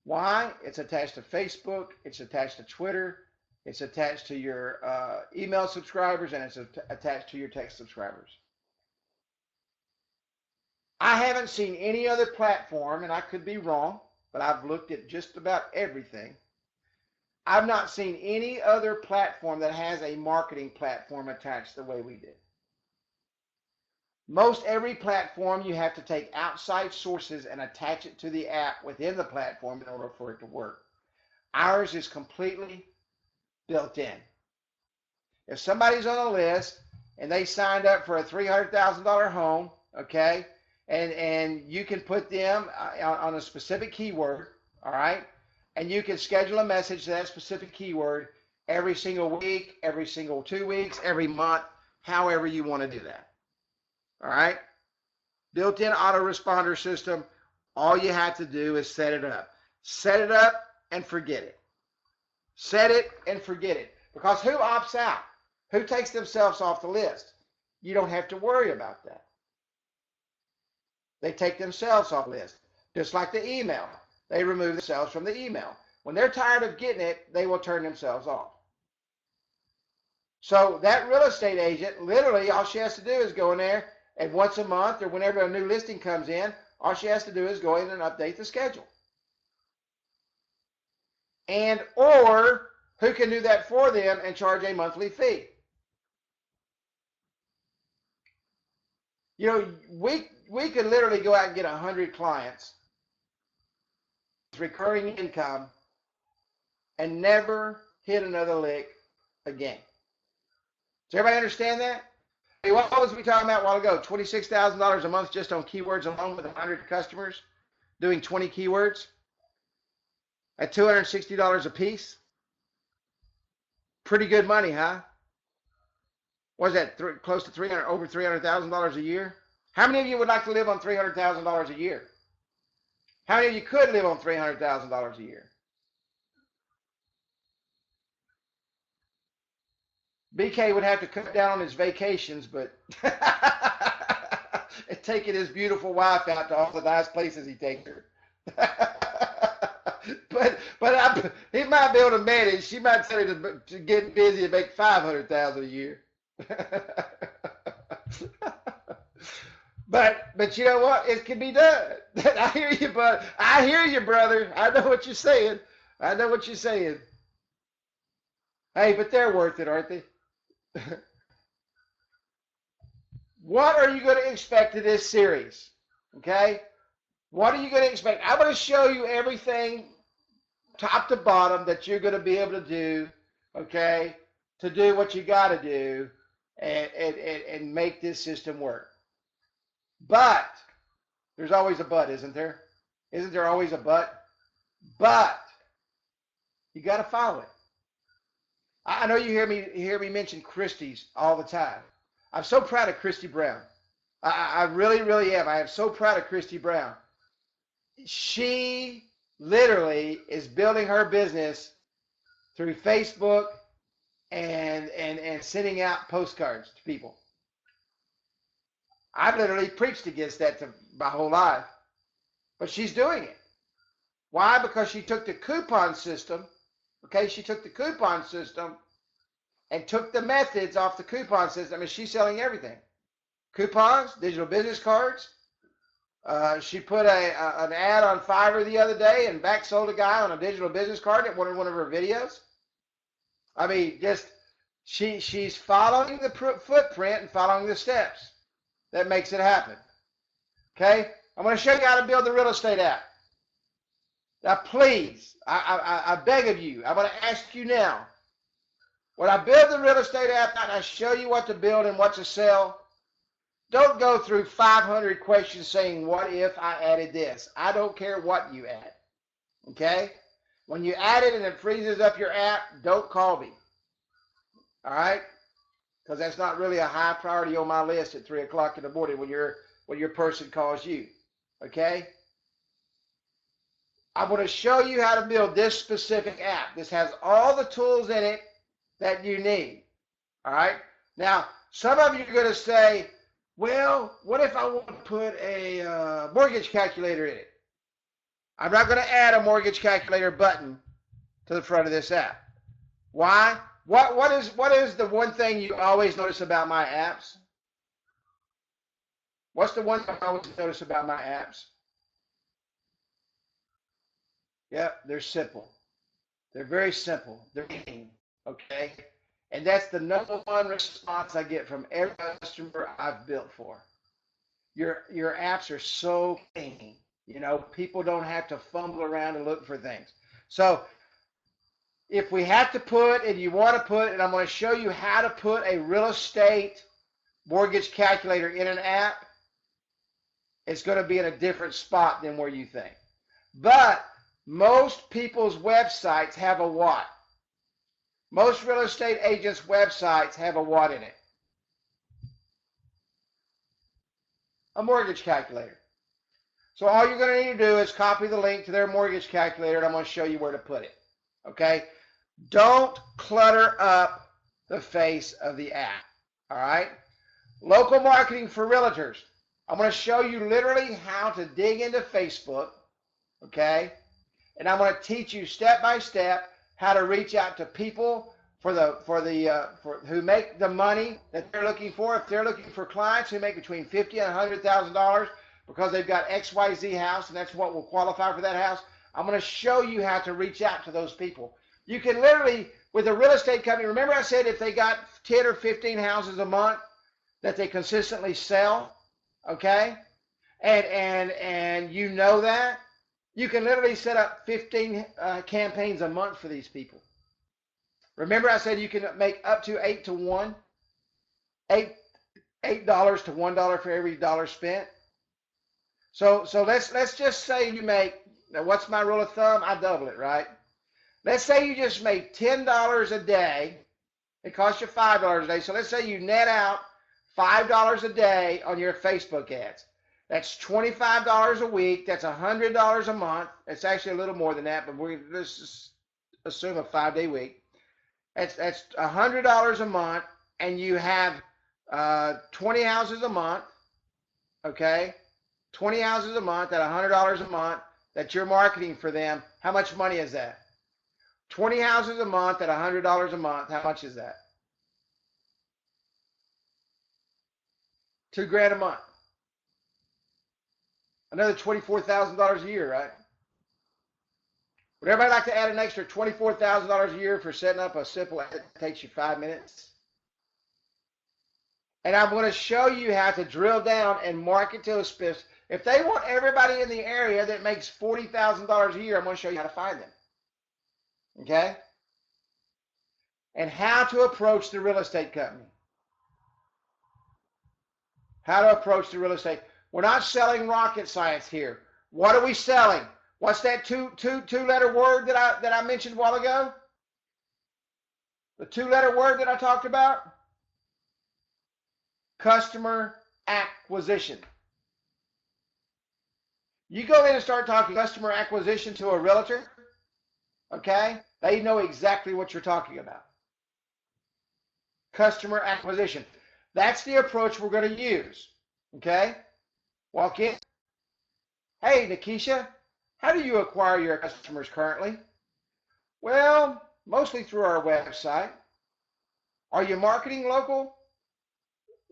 [SPEAKER 1] Why? It's attached to Facebook, it's attached to Twitter, it's attached to your email subscribers, and it's attached to your text subscribers. I haven't seen any other platform, and I could be wrong, but I've looked at just about everything. I've not seen any other platform that has a marketing platform attached the way we did. Most every platform, you have to take outside sources and attach it to the app within the platform in order for it to work. Ours is completely built in. If somebody's on a list and they signed up for a $300,000 home, okay, and you can put them on a specific keyword, all right, and you can schedule a message to that specific keyword every single week, every single 2 weeks, every month, however you want to do that. All right? Built-in autoresponder system. All you have to do is set it up. Set it up and forget it. Set it and forget it. Because who opts out? Who takes themselves off the list? You don't have to worry about that. They take themselves off the list. Just like the email. They remove themselves from the email. When they're tired of getting it, they will turn themselves off. So that real estate agent, literally, all she has to do is go in there, and once a month or whenever a new listing comes in, all she has to do is go in and update the schedule. And or who can do that for them and charge a monthly fee? You know, we could literally go out and get 100 clients with recurring income and never hit another lick again. Does everybody understand that? What was we talking about a while ago? $26,000 a month just on keywords alone with 100 customers doing 20 keywords at $260 a piece. Pretty good money, huh? What is that? Close to over $300,000 a year? How many of you would like to live on $300,000 a year? How many of you could live on $300,000 a year? BK would have to cut down on his vacations, but taking his beautiful wife out to all the nice places he takes her. but he might be able to manage. She might tell him to get busy and make $500,000 a year. But you know what? It can be done. I hear you, bud. I hear you, brother. I know what you're saying. I know what you're saying. Hey, but they're worth it, aren't they? What are you going to expect in this series? Okay? What are you going to expect? I'm going to show you everything top to bottom that you're going to be able to do, okay, to do what you got to do and make this system work. But there's always a but, isn't there? Isn't there always a but? But you got to follow it. I know you hear me mention Christie's all the time. I'm so proud of Christy Brown. I really, really am. I am so proud of Christy Brown. She literally is building her business through Facebook and sending out postcards to people. I've literally preached against that my whole life, but she's doing it. Why? Because she took the coupon system. Okay, she took the coupon system and took the methods off the coupon system, and she's selling everything. Coupons, digital business cards. She put an ad on Fiverr the other day and back sold a guy on a digital business card that wanted one of her videos. I mean, just she's following the footprint and following the steps. That makes it happen. Okay? I'm going to show you how to build the real estate app. Now, please, I beg of you, I'm going to ask you now, when I build the real estate app and I show you what to build and what to sell, don't go through 500 questions saying, what if I added this? I don't care what you add. Okay? When you add it and it freezes up your app, don't call me. All right? Because that's not really a high priority on my list at 3 o'clock in the morning when your person calls you. Okay? I'm going to show you how to build this specific app. This has all the tools in it that you need. All right? Now, some of you are going to say, well, what if I want to put a mortgage calculator in it? I'm not going to add a mortgage calculator button to the front of this app. Why? What is the one thing you always notice about my apps? What's the one thing I always notice about my apps? Yep, they're simple. They're very simple. They're clean, okay? And that's the number one response I get from every customer I've built for. Your apps are so clean. You know, people don't have to fumble around and look for things. So if we have to put, and you want to put, and I'm going to show you how to put a real estate mortgage calculator in an app, it's going to be in a different spot than where you think. But most people's websites have a what? Most real estate agents' websites have a what in it? A mortgage calculator. So all you're going to need to do is copy the link to their mortgage calculator, and I'm going to show you where to put it. Okay? Don't clutter up the face of the app. All right? Local marketing for realtors. I'm going to show you literally how to dig into Facebook. Okay? And I'm going to teach you step by step how to reach out to people who make the money that they're looking for. If they're looking for clients who make between $50,000 and $100,000 because they've got XYZ house and that's what will qualify for that house, I'm going to show you how to reach out to those people. You can literally, with a real estate company, remember I said if they got 10 or 15 houses a month that they consistently sell, okay? And you know that, you can literally set up 15 campaigns a month for these people. Remember I said you can make up to 8 to 1, $8 to $1 for every dollar spent. So let's just say you make, now what's my rule of thumb? I double it, right? Let's say you just make $10 a day. It costs you $5 a day. So let's say you net out $5 a day on your Facebook ads. That's $25 a week. That's $100 a month. It's actually a little more than that, but let's just assume a 5-day week. That's $100 a month, and you have 20 houses a month, okay? 20 houses a month at $100 a month that you're marketing for them. How much money is that? 20 houses a month at $100 a month. How much is that? $2,000 a month. Another $24,000 a year, right? Would everybody like to add an extra $24,000 a year for setting up a simple ad that takes you 5 minutes? And I'm going to show you how to drill down and market to a specific. If they want everybody in the area that makes $40,000 a year, I'm going to show you how to find them. Okay? And how to approach the real estate company. How to approach the real estate. We're not selling rocket science here. What are we selling? What's that two-letter word that I mentioned a while ago? The two-letter word that I talked about? Customer acquisition. You go in and start talking customer acquisition to a realtor, okay? They know exactly what you're talking about. Customer acquisition. That's the approach we're going to use, okay? Walk in. Hey, Nikisha, how do you acquire your customers currently? Well, mostly through our website. Are you marketing local?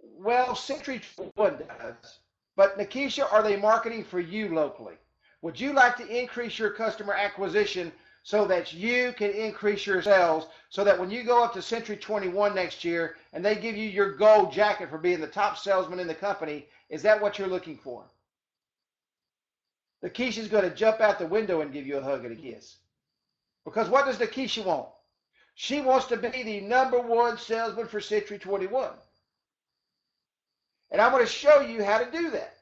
[SPEAKER 1] Well, Century 21 does. But Nikisha, are they marketing for you locally? Would you like to increase your customer acquisition so that you can increase your sales so that when you go up to Century 21 next year and they give you your gold jacket for being the top salesman in the company, is that what you're looking for? Nikisha's going to jump out the window and give you a hug and a kiss. Because what does Nikisha want? She wants to be the #1 salesman for Century 21. And I'm going to show you how to do that.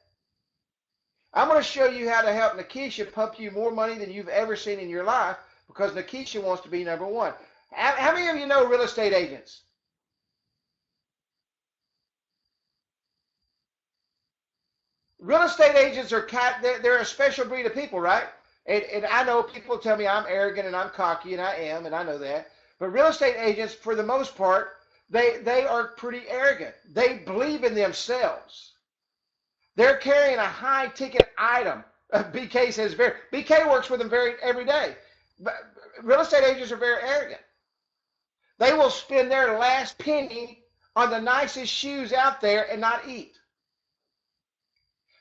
[SPEAKER 1] I'm going to show you how to help Nikisha pump you more money than you've ever seen in your life because Nikisha wants to be #1. How many of you know real estate agents? Real estate agents are they're a special breed of people, right? And I know people tell me I'm arrogant and I'm cocky, and I am, and I know that. But real estate agents, for the most part, they are pretty arrogant. They believe in themselves. They're carrying a high-ticket item. BK works with them every day. But real estate agents are very arrogant. They will spend their last penny on the nicest shoes out there and not eat.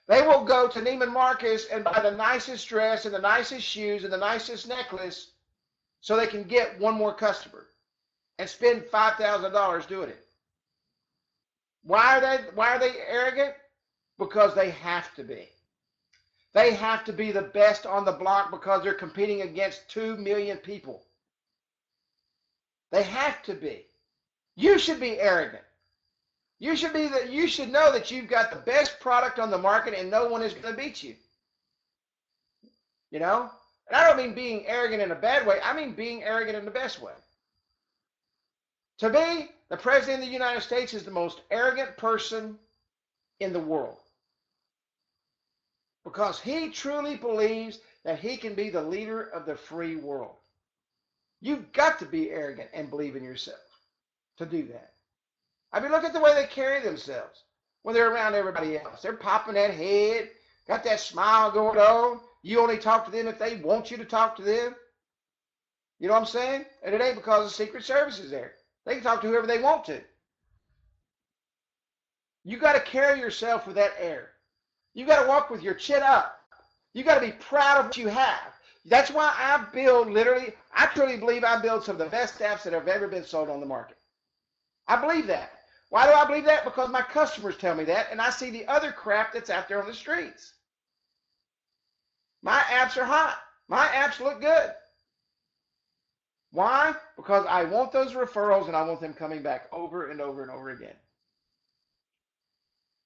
[SPEAKER 1] They will go to Neiman Marcus and buy the nicest dress and the nicest shoes and the nicest necklace so they can get one more customer and spend $5,000 doing it. Why are they arrogant? Because they have to be. They have to be the best on the block because they're competing against 2 million people. They have to be. You should be arrogant. You should know that you've got the best product on the market and no one is going to beat you. You know? And I don't mean being arrogant in a bad way. I mean being arrogant in the best way. To me, the President of the United States is the most arrogant person in the world. Because he truly believes that he can be the leader of the free world. You've got to be arrogant and believe in yourself to do that. I mean, look at the way they carry themselves when they're around everybody else. They're popping that head, got that smile going on. You only talk to them if they want you to talk to them. You know what I'm saying? And it ain't because the Secret Service is there. They can talk to whoever they want to. You got to carry yourself with that air. You got to walk with your chin up. You got to be proud of what you have. That's why I truly believe I build some of the best apps that have ever been sold on the market. I believe that. Why do I believe that? Because my customers tell me that, and I see the other crap that's out there on the streets. My apps are hot. My apps look good. Why? Because I want those referrals, and I want them coming back over and over and over again.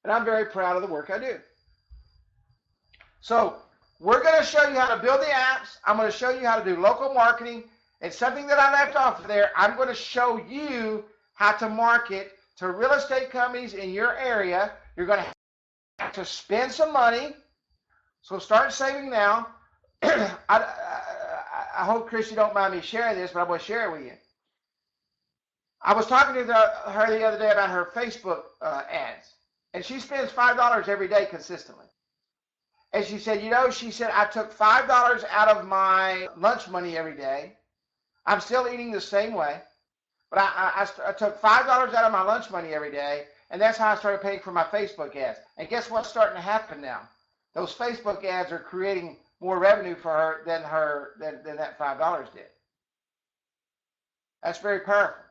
[SPEAKER 1] And I'm very proud of the work I do. So we're going to show you how to build the apps. I'm going to show you how to do local marketing. And something that I left off of there, I'm going to show you how to market to real estate companies in your area. You're going to have to spend some money. So start saving now. I hope, Chris, you don't mind me sharing this, but I'm going to share it with you. I was talking to her the other day about her Facebook ads. And she spends $5 every day consistently. And she said, I took $5 out of my lunch money every day. I'm still eating the same way. But I took $5 out of my lunch money every day. And that's how I started paying for my Facebook ads. And guess what's starting to happen now? Those Facebook ads are creating more revenue for her than that $5 did. That's very powerful.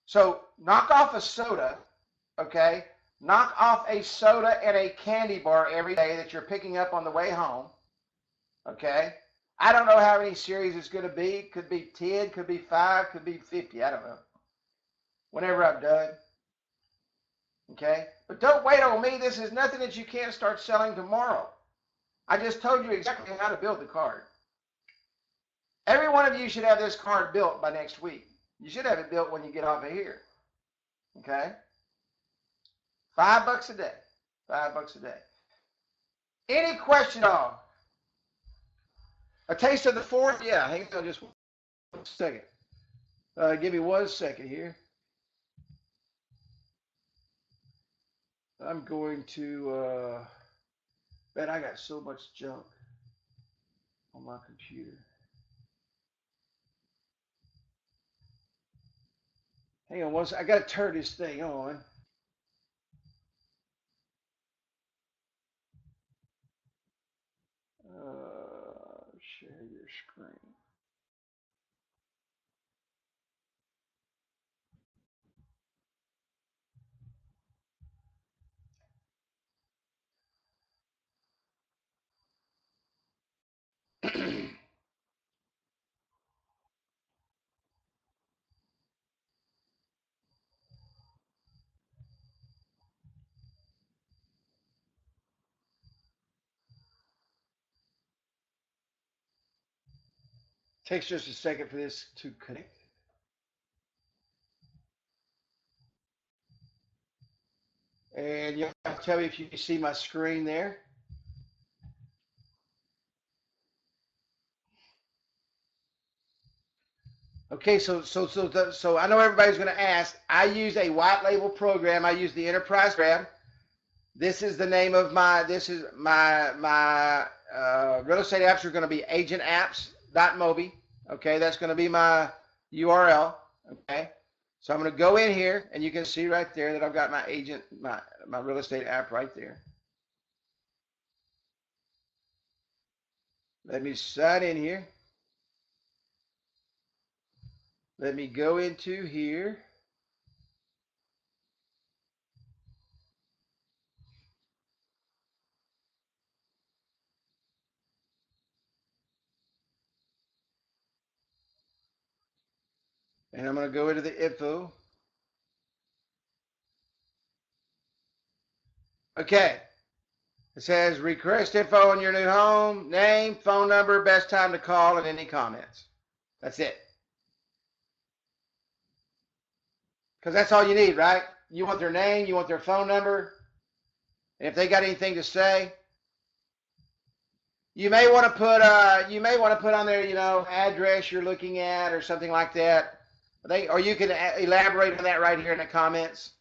[SPEAKER 1] So knock off a soda, okay? Knock off a soda and a candy bar every day that you're picking up on the way home, okay? I don't know how many series it's going to be. Could be 10, could be 5, could be 50. I don't know. Whenever I'm done, okay? But don't wait on me. This is nothing that you can't start selling tomorrow. I just told you exactly how to build the card. Every one of you should have this card built by next week. You should have it built when you get off of here, okay? $5 a day. $5 a day. Any question at all? A taste of the fourth? Yeah, hang on just 1 second. Give me 1 second here. I'm going to, man, I got so much junk on my computer. Hang on 1 second. I got to turn this thing on. Share your screen. Takes just a second for this to connect. And you have to tell me if you can see my screen there. Okay, so I know everybody's going to ask. I use a white label program. I use the enterprise program. This is the name of my. This is my real estate apps are going to be agentapps.mobi. Okay, that's going to be my URL. Okay, so I'm going to go in here, and you can see right there that I've got my real estate app right there. Let me sign in here. Let me go into here. And I'm going to go into the info. Okay. It says request info on your new home, name, phone number, best time to call, and any comments. That's it. Because that's all you need, right? You want their name, you want their phone number, and if they got anything to say, you may want to put on there, address you're looking at or something like that. Or you can elaborate on that right here in the comments.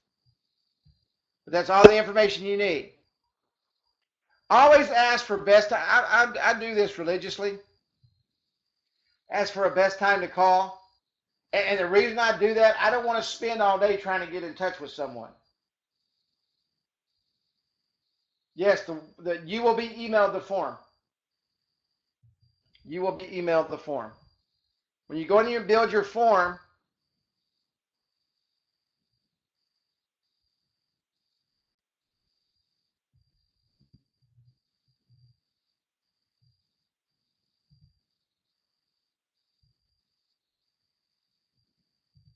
[SPEAKER 1] But that's all the information you need. Always ask for best time. I do this religiously. Ask for a best time to call. And the reason I do that, I don't want to spend all day trying to get in touch with someone. Yes, you will be emailed the form. You will be emailed the form. When you go in here and build your form,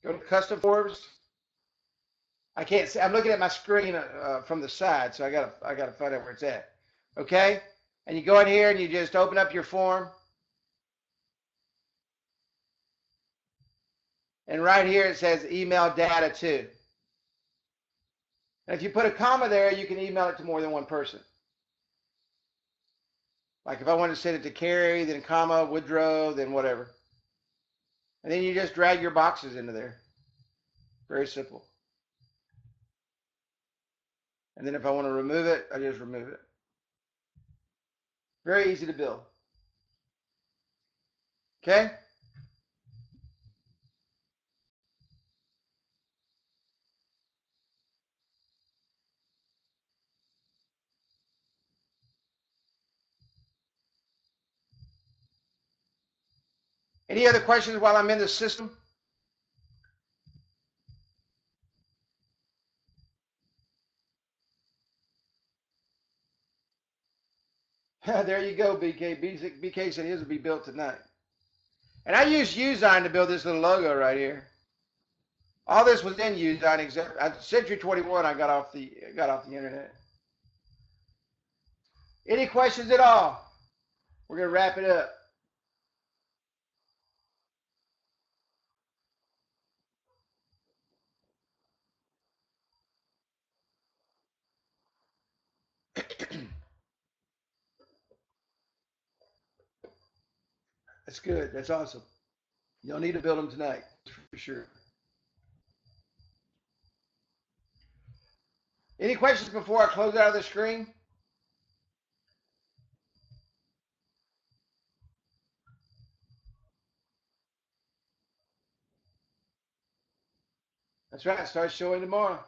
[SPEAKER 1] go to custom forms. I can't see. I'm looking at my screen from the side, so I gotta find out where it's at. Okay, and you go in here and you just open up your form, and right here it says email data to. And if you put a comma there, you can email it to more than one person. Like if I wanted to send it to Carrie, then comma, Woodrow, then whatever. And then you just drag your boxes into there. Very simple. And then if I want to remove it, I just remove it. Very easy to build. Okay? Any other questions while I'm in the system? There you go, BK. BK said his will be built tonight. And I used Usign to build this little logo right here. All this was in Usign except Century 21 I got off the internet. Any questions at all? We're gonna wrap it up. That's good. That's awesome. You'll need to build them tonight for sure. Any questions before I close out of the screen? That's right. Start showing tomorrow.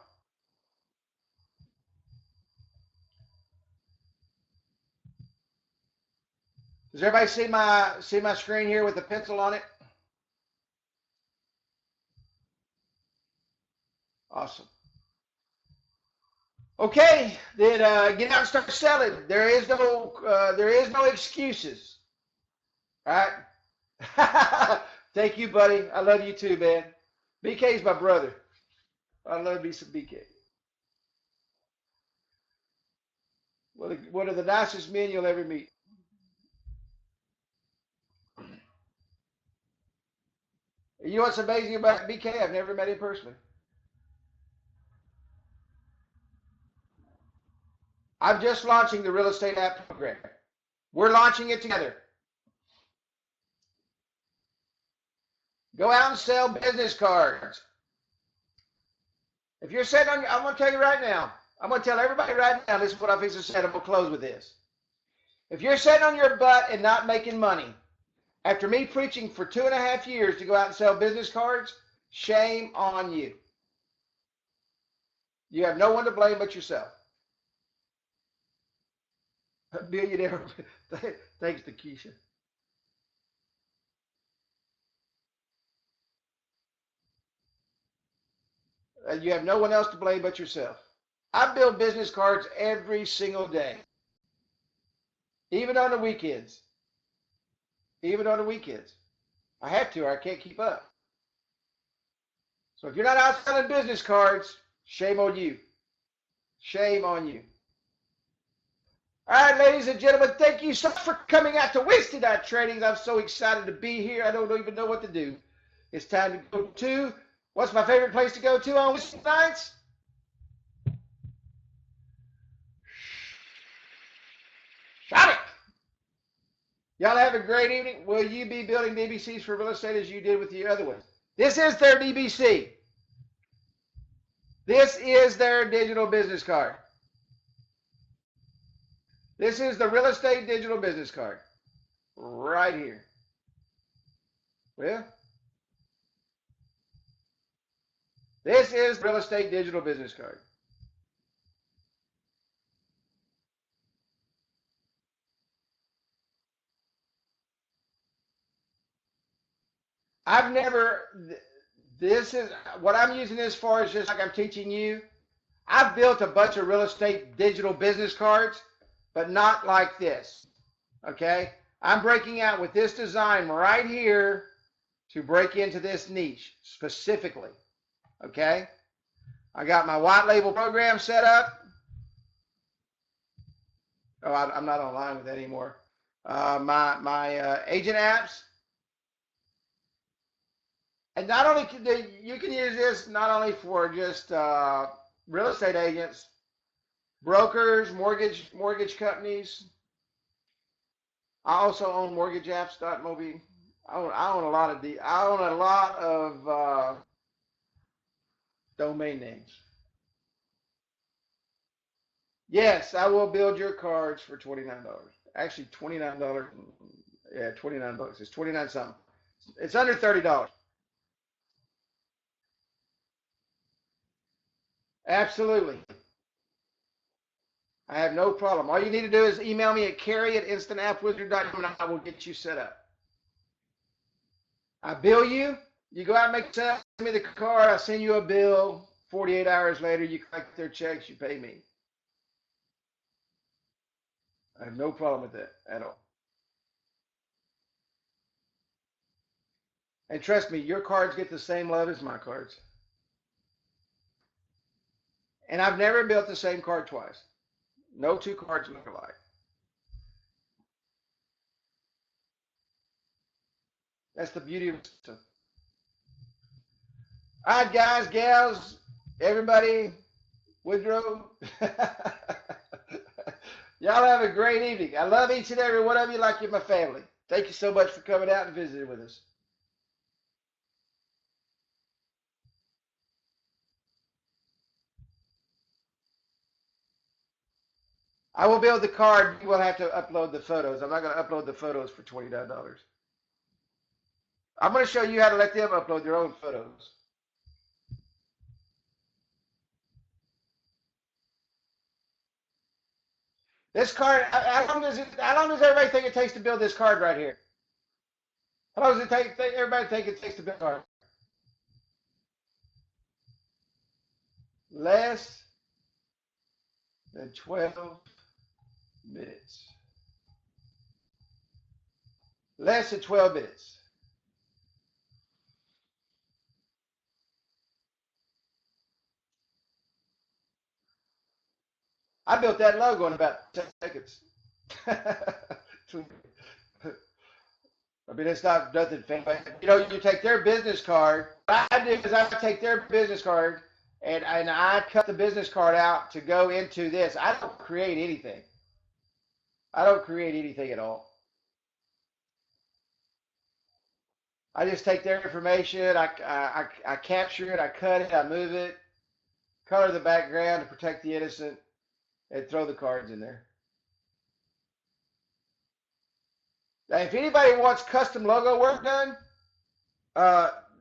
[SPEAKER 1] Does everybody see my screen here with the pencil on it? Awesome. Okay, then get out and start selling. There is no excuses. All right. Thank you, buddy. I love you too, man. BK's my brother. I love me some BK. One of the nicest men you'll ever meet. You know what's amazing about BK? I've never met him personally. I'm just launching the real estate app program. We're launching it together. Go out and sell business cards. If you're sitting on, I'm going to tell you right now. I'm going to tell everybody right now. This is what I fix to say. I'm going to close with this. If you're sitting on your butt and not making money, after me preaching for 2.5 years to go out and sell business cards, shame on you. You have no one to blame but yourself. A billionaire. Thanks to Keisha. You have no one else to blame but yourself. I build business cards every single day, even on the weekends. Even on the weekends. I have to, or I can't keep up. So if you're not out selling business cards, shame on you. Shame on you. All right, ladies and gentlemen, thank you so much for coming out to Wednesday Night Trainings. I'm so excited to be here. I don't even know what to do. It's time to go to, what's my favorite place to go to on Wednesday nights? Shout it! Y'all have a great evening. Will you be building DBCs for real estate as you did with the other ones? This is their DBC. This is their digital business card. This is the real estate digital business card. Right here. Well, this is real estate digital business card. I've never, this is, what I'm using this for is just like I'm teaching you. I've built a bunch of real estate digital business cards, but not like this, okay? I'm breaking out with this design right here to break into this niche specifically, okay? I got my white label program set up. Oh, I'm not online with that anymore. My agent apps. And not only can you can use this not only for just real estate agents, brokers, mortgage companies. I also own mortgageapps.mobi. I own a lot of domain names. Yes, I will build your cards for $29. Actually, $29. Yeah, $29. It's 29 something. It's under $30. Absolutely. I have no problem. All you need to do is email me at Carrie@instantappwizard.com and I will get you set up. I bill you. You go out and make send me the card. I send you a bill. 48 hours later, you collect their checks. You pay me. I have no problem with that at all. And trust me, your cards get the same love as my cards. And I've never built the same card twice. No two cards look alike. That's the beauty of it. All right, guys, gals, everybody, Woodrow. Y'all have a great evening. I love each and every one of you like you're my family. Thank you so much for coming out and visiting with us. I will build the card. You will have to upload the photos. I'm not going to upload the photos for $29. I'm going to show you how to let them upload their own photos. This card, how long does everybody think it takes to build this card right here? How long does it take, everybody think it takes to build a card? Less than 12 minutes. Less than 12 minutes. I built that logo in about 10 seconds. I mean, it's not nothing fancy. You know, you take their business card. What I do is I take their business card and I cut the business card out to go into this. I don't create anything. I don't create anything at all. I just take their information, I capture it, I cut it, I move it, color the background to protect the innocent, and throw the cards in there. Now, if anybody wants custom logo work done,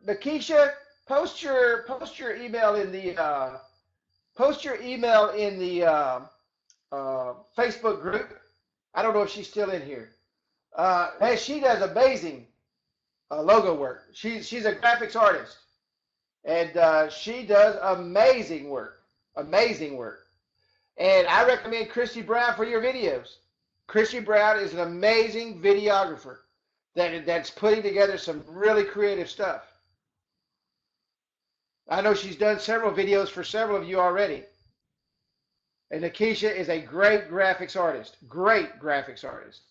[SPEAKER 1] Makisha, post your email in the Facebook group. I don't know if she's still in here. Hey, she does amazing logo work. She's a graphics artist. And she does amazing work, amazing work. And I recommend Christy Brown for your videos. Christy Brown is an amazing videographer that's putting together some really creative stuff. I know she's done several videos for several of you already. And Nakisha is a great graphics artist. Great graphics artist.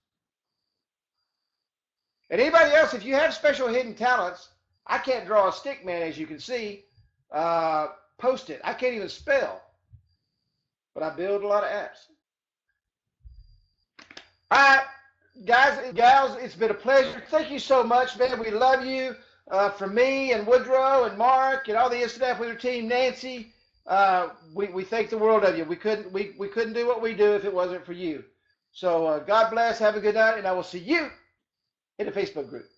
[SPEAKER 1] And anybody else, if you have special hidden talents, I can't draw a stick man, as you can see. Post it. I can't even spell. But I build a lot of apps. All right, guys and gals, it's been a pleasure. Thank you so much, man. We love you. From me and Woodrow and Mark and all the Instant Wizard team, Nancy, we thank the world of you. We couldn't do what we do if it wasn't for you. So God bless. Have a good night, and I will see you in the Facebook group.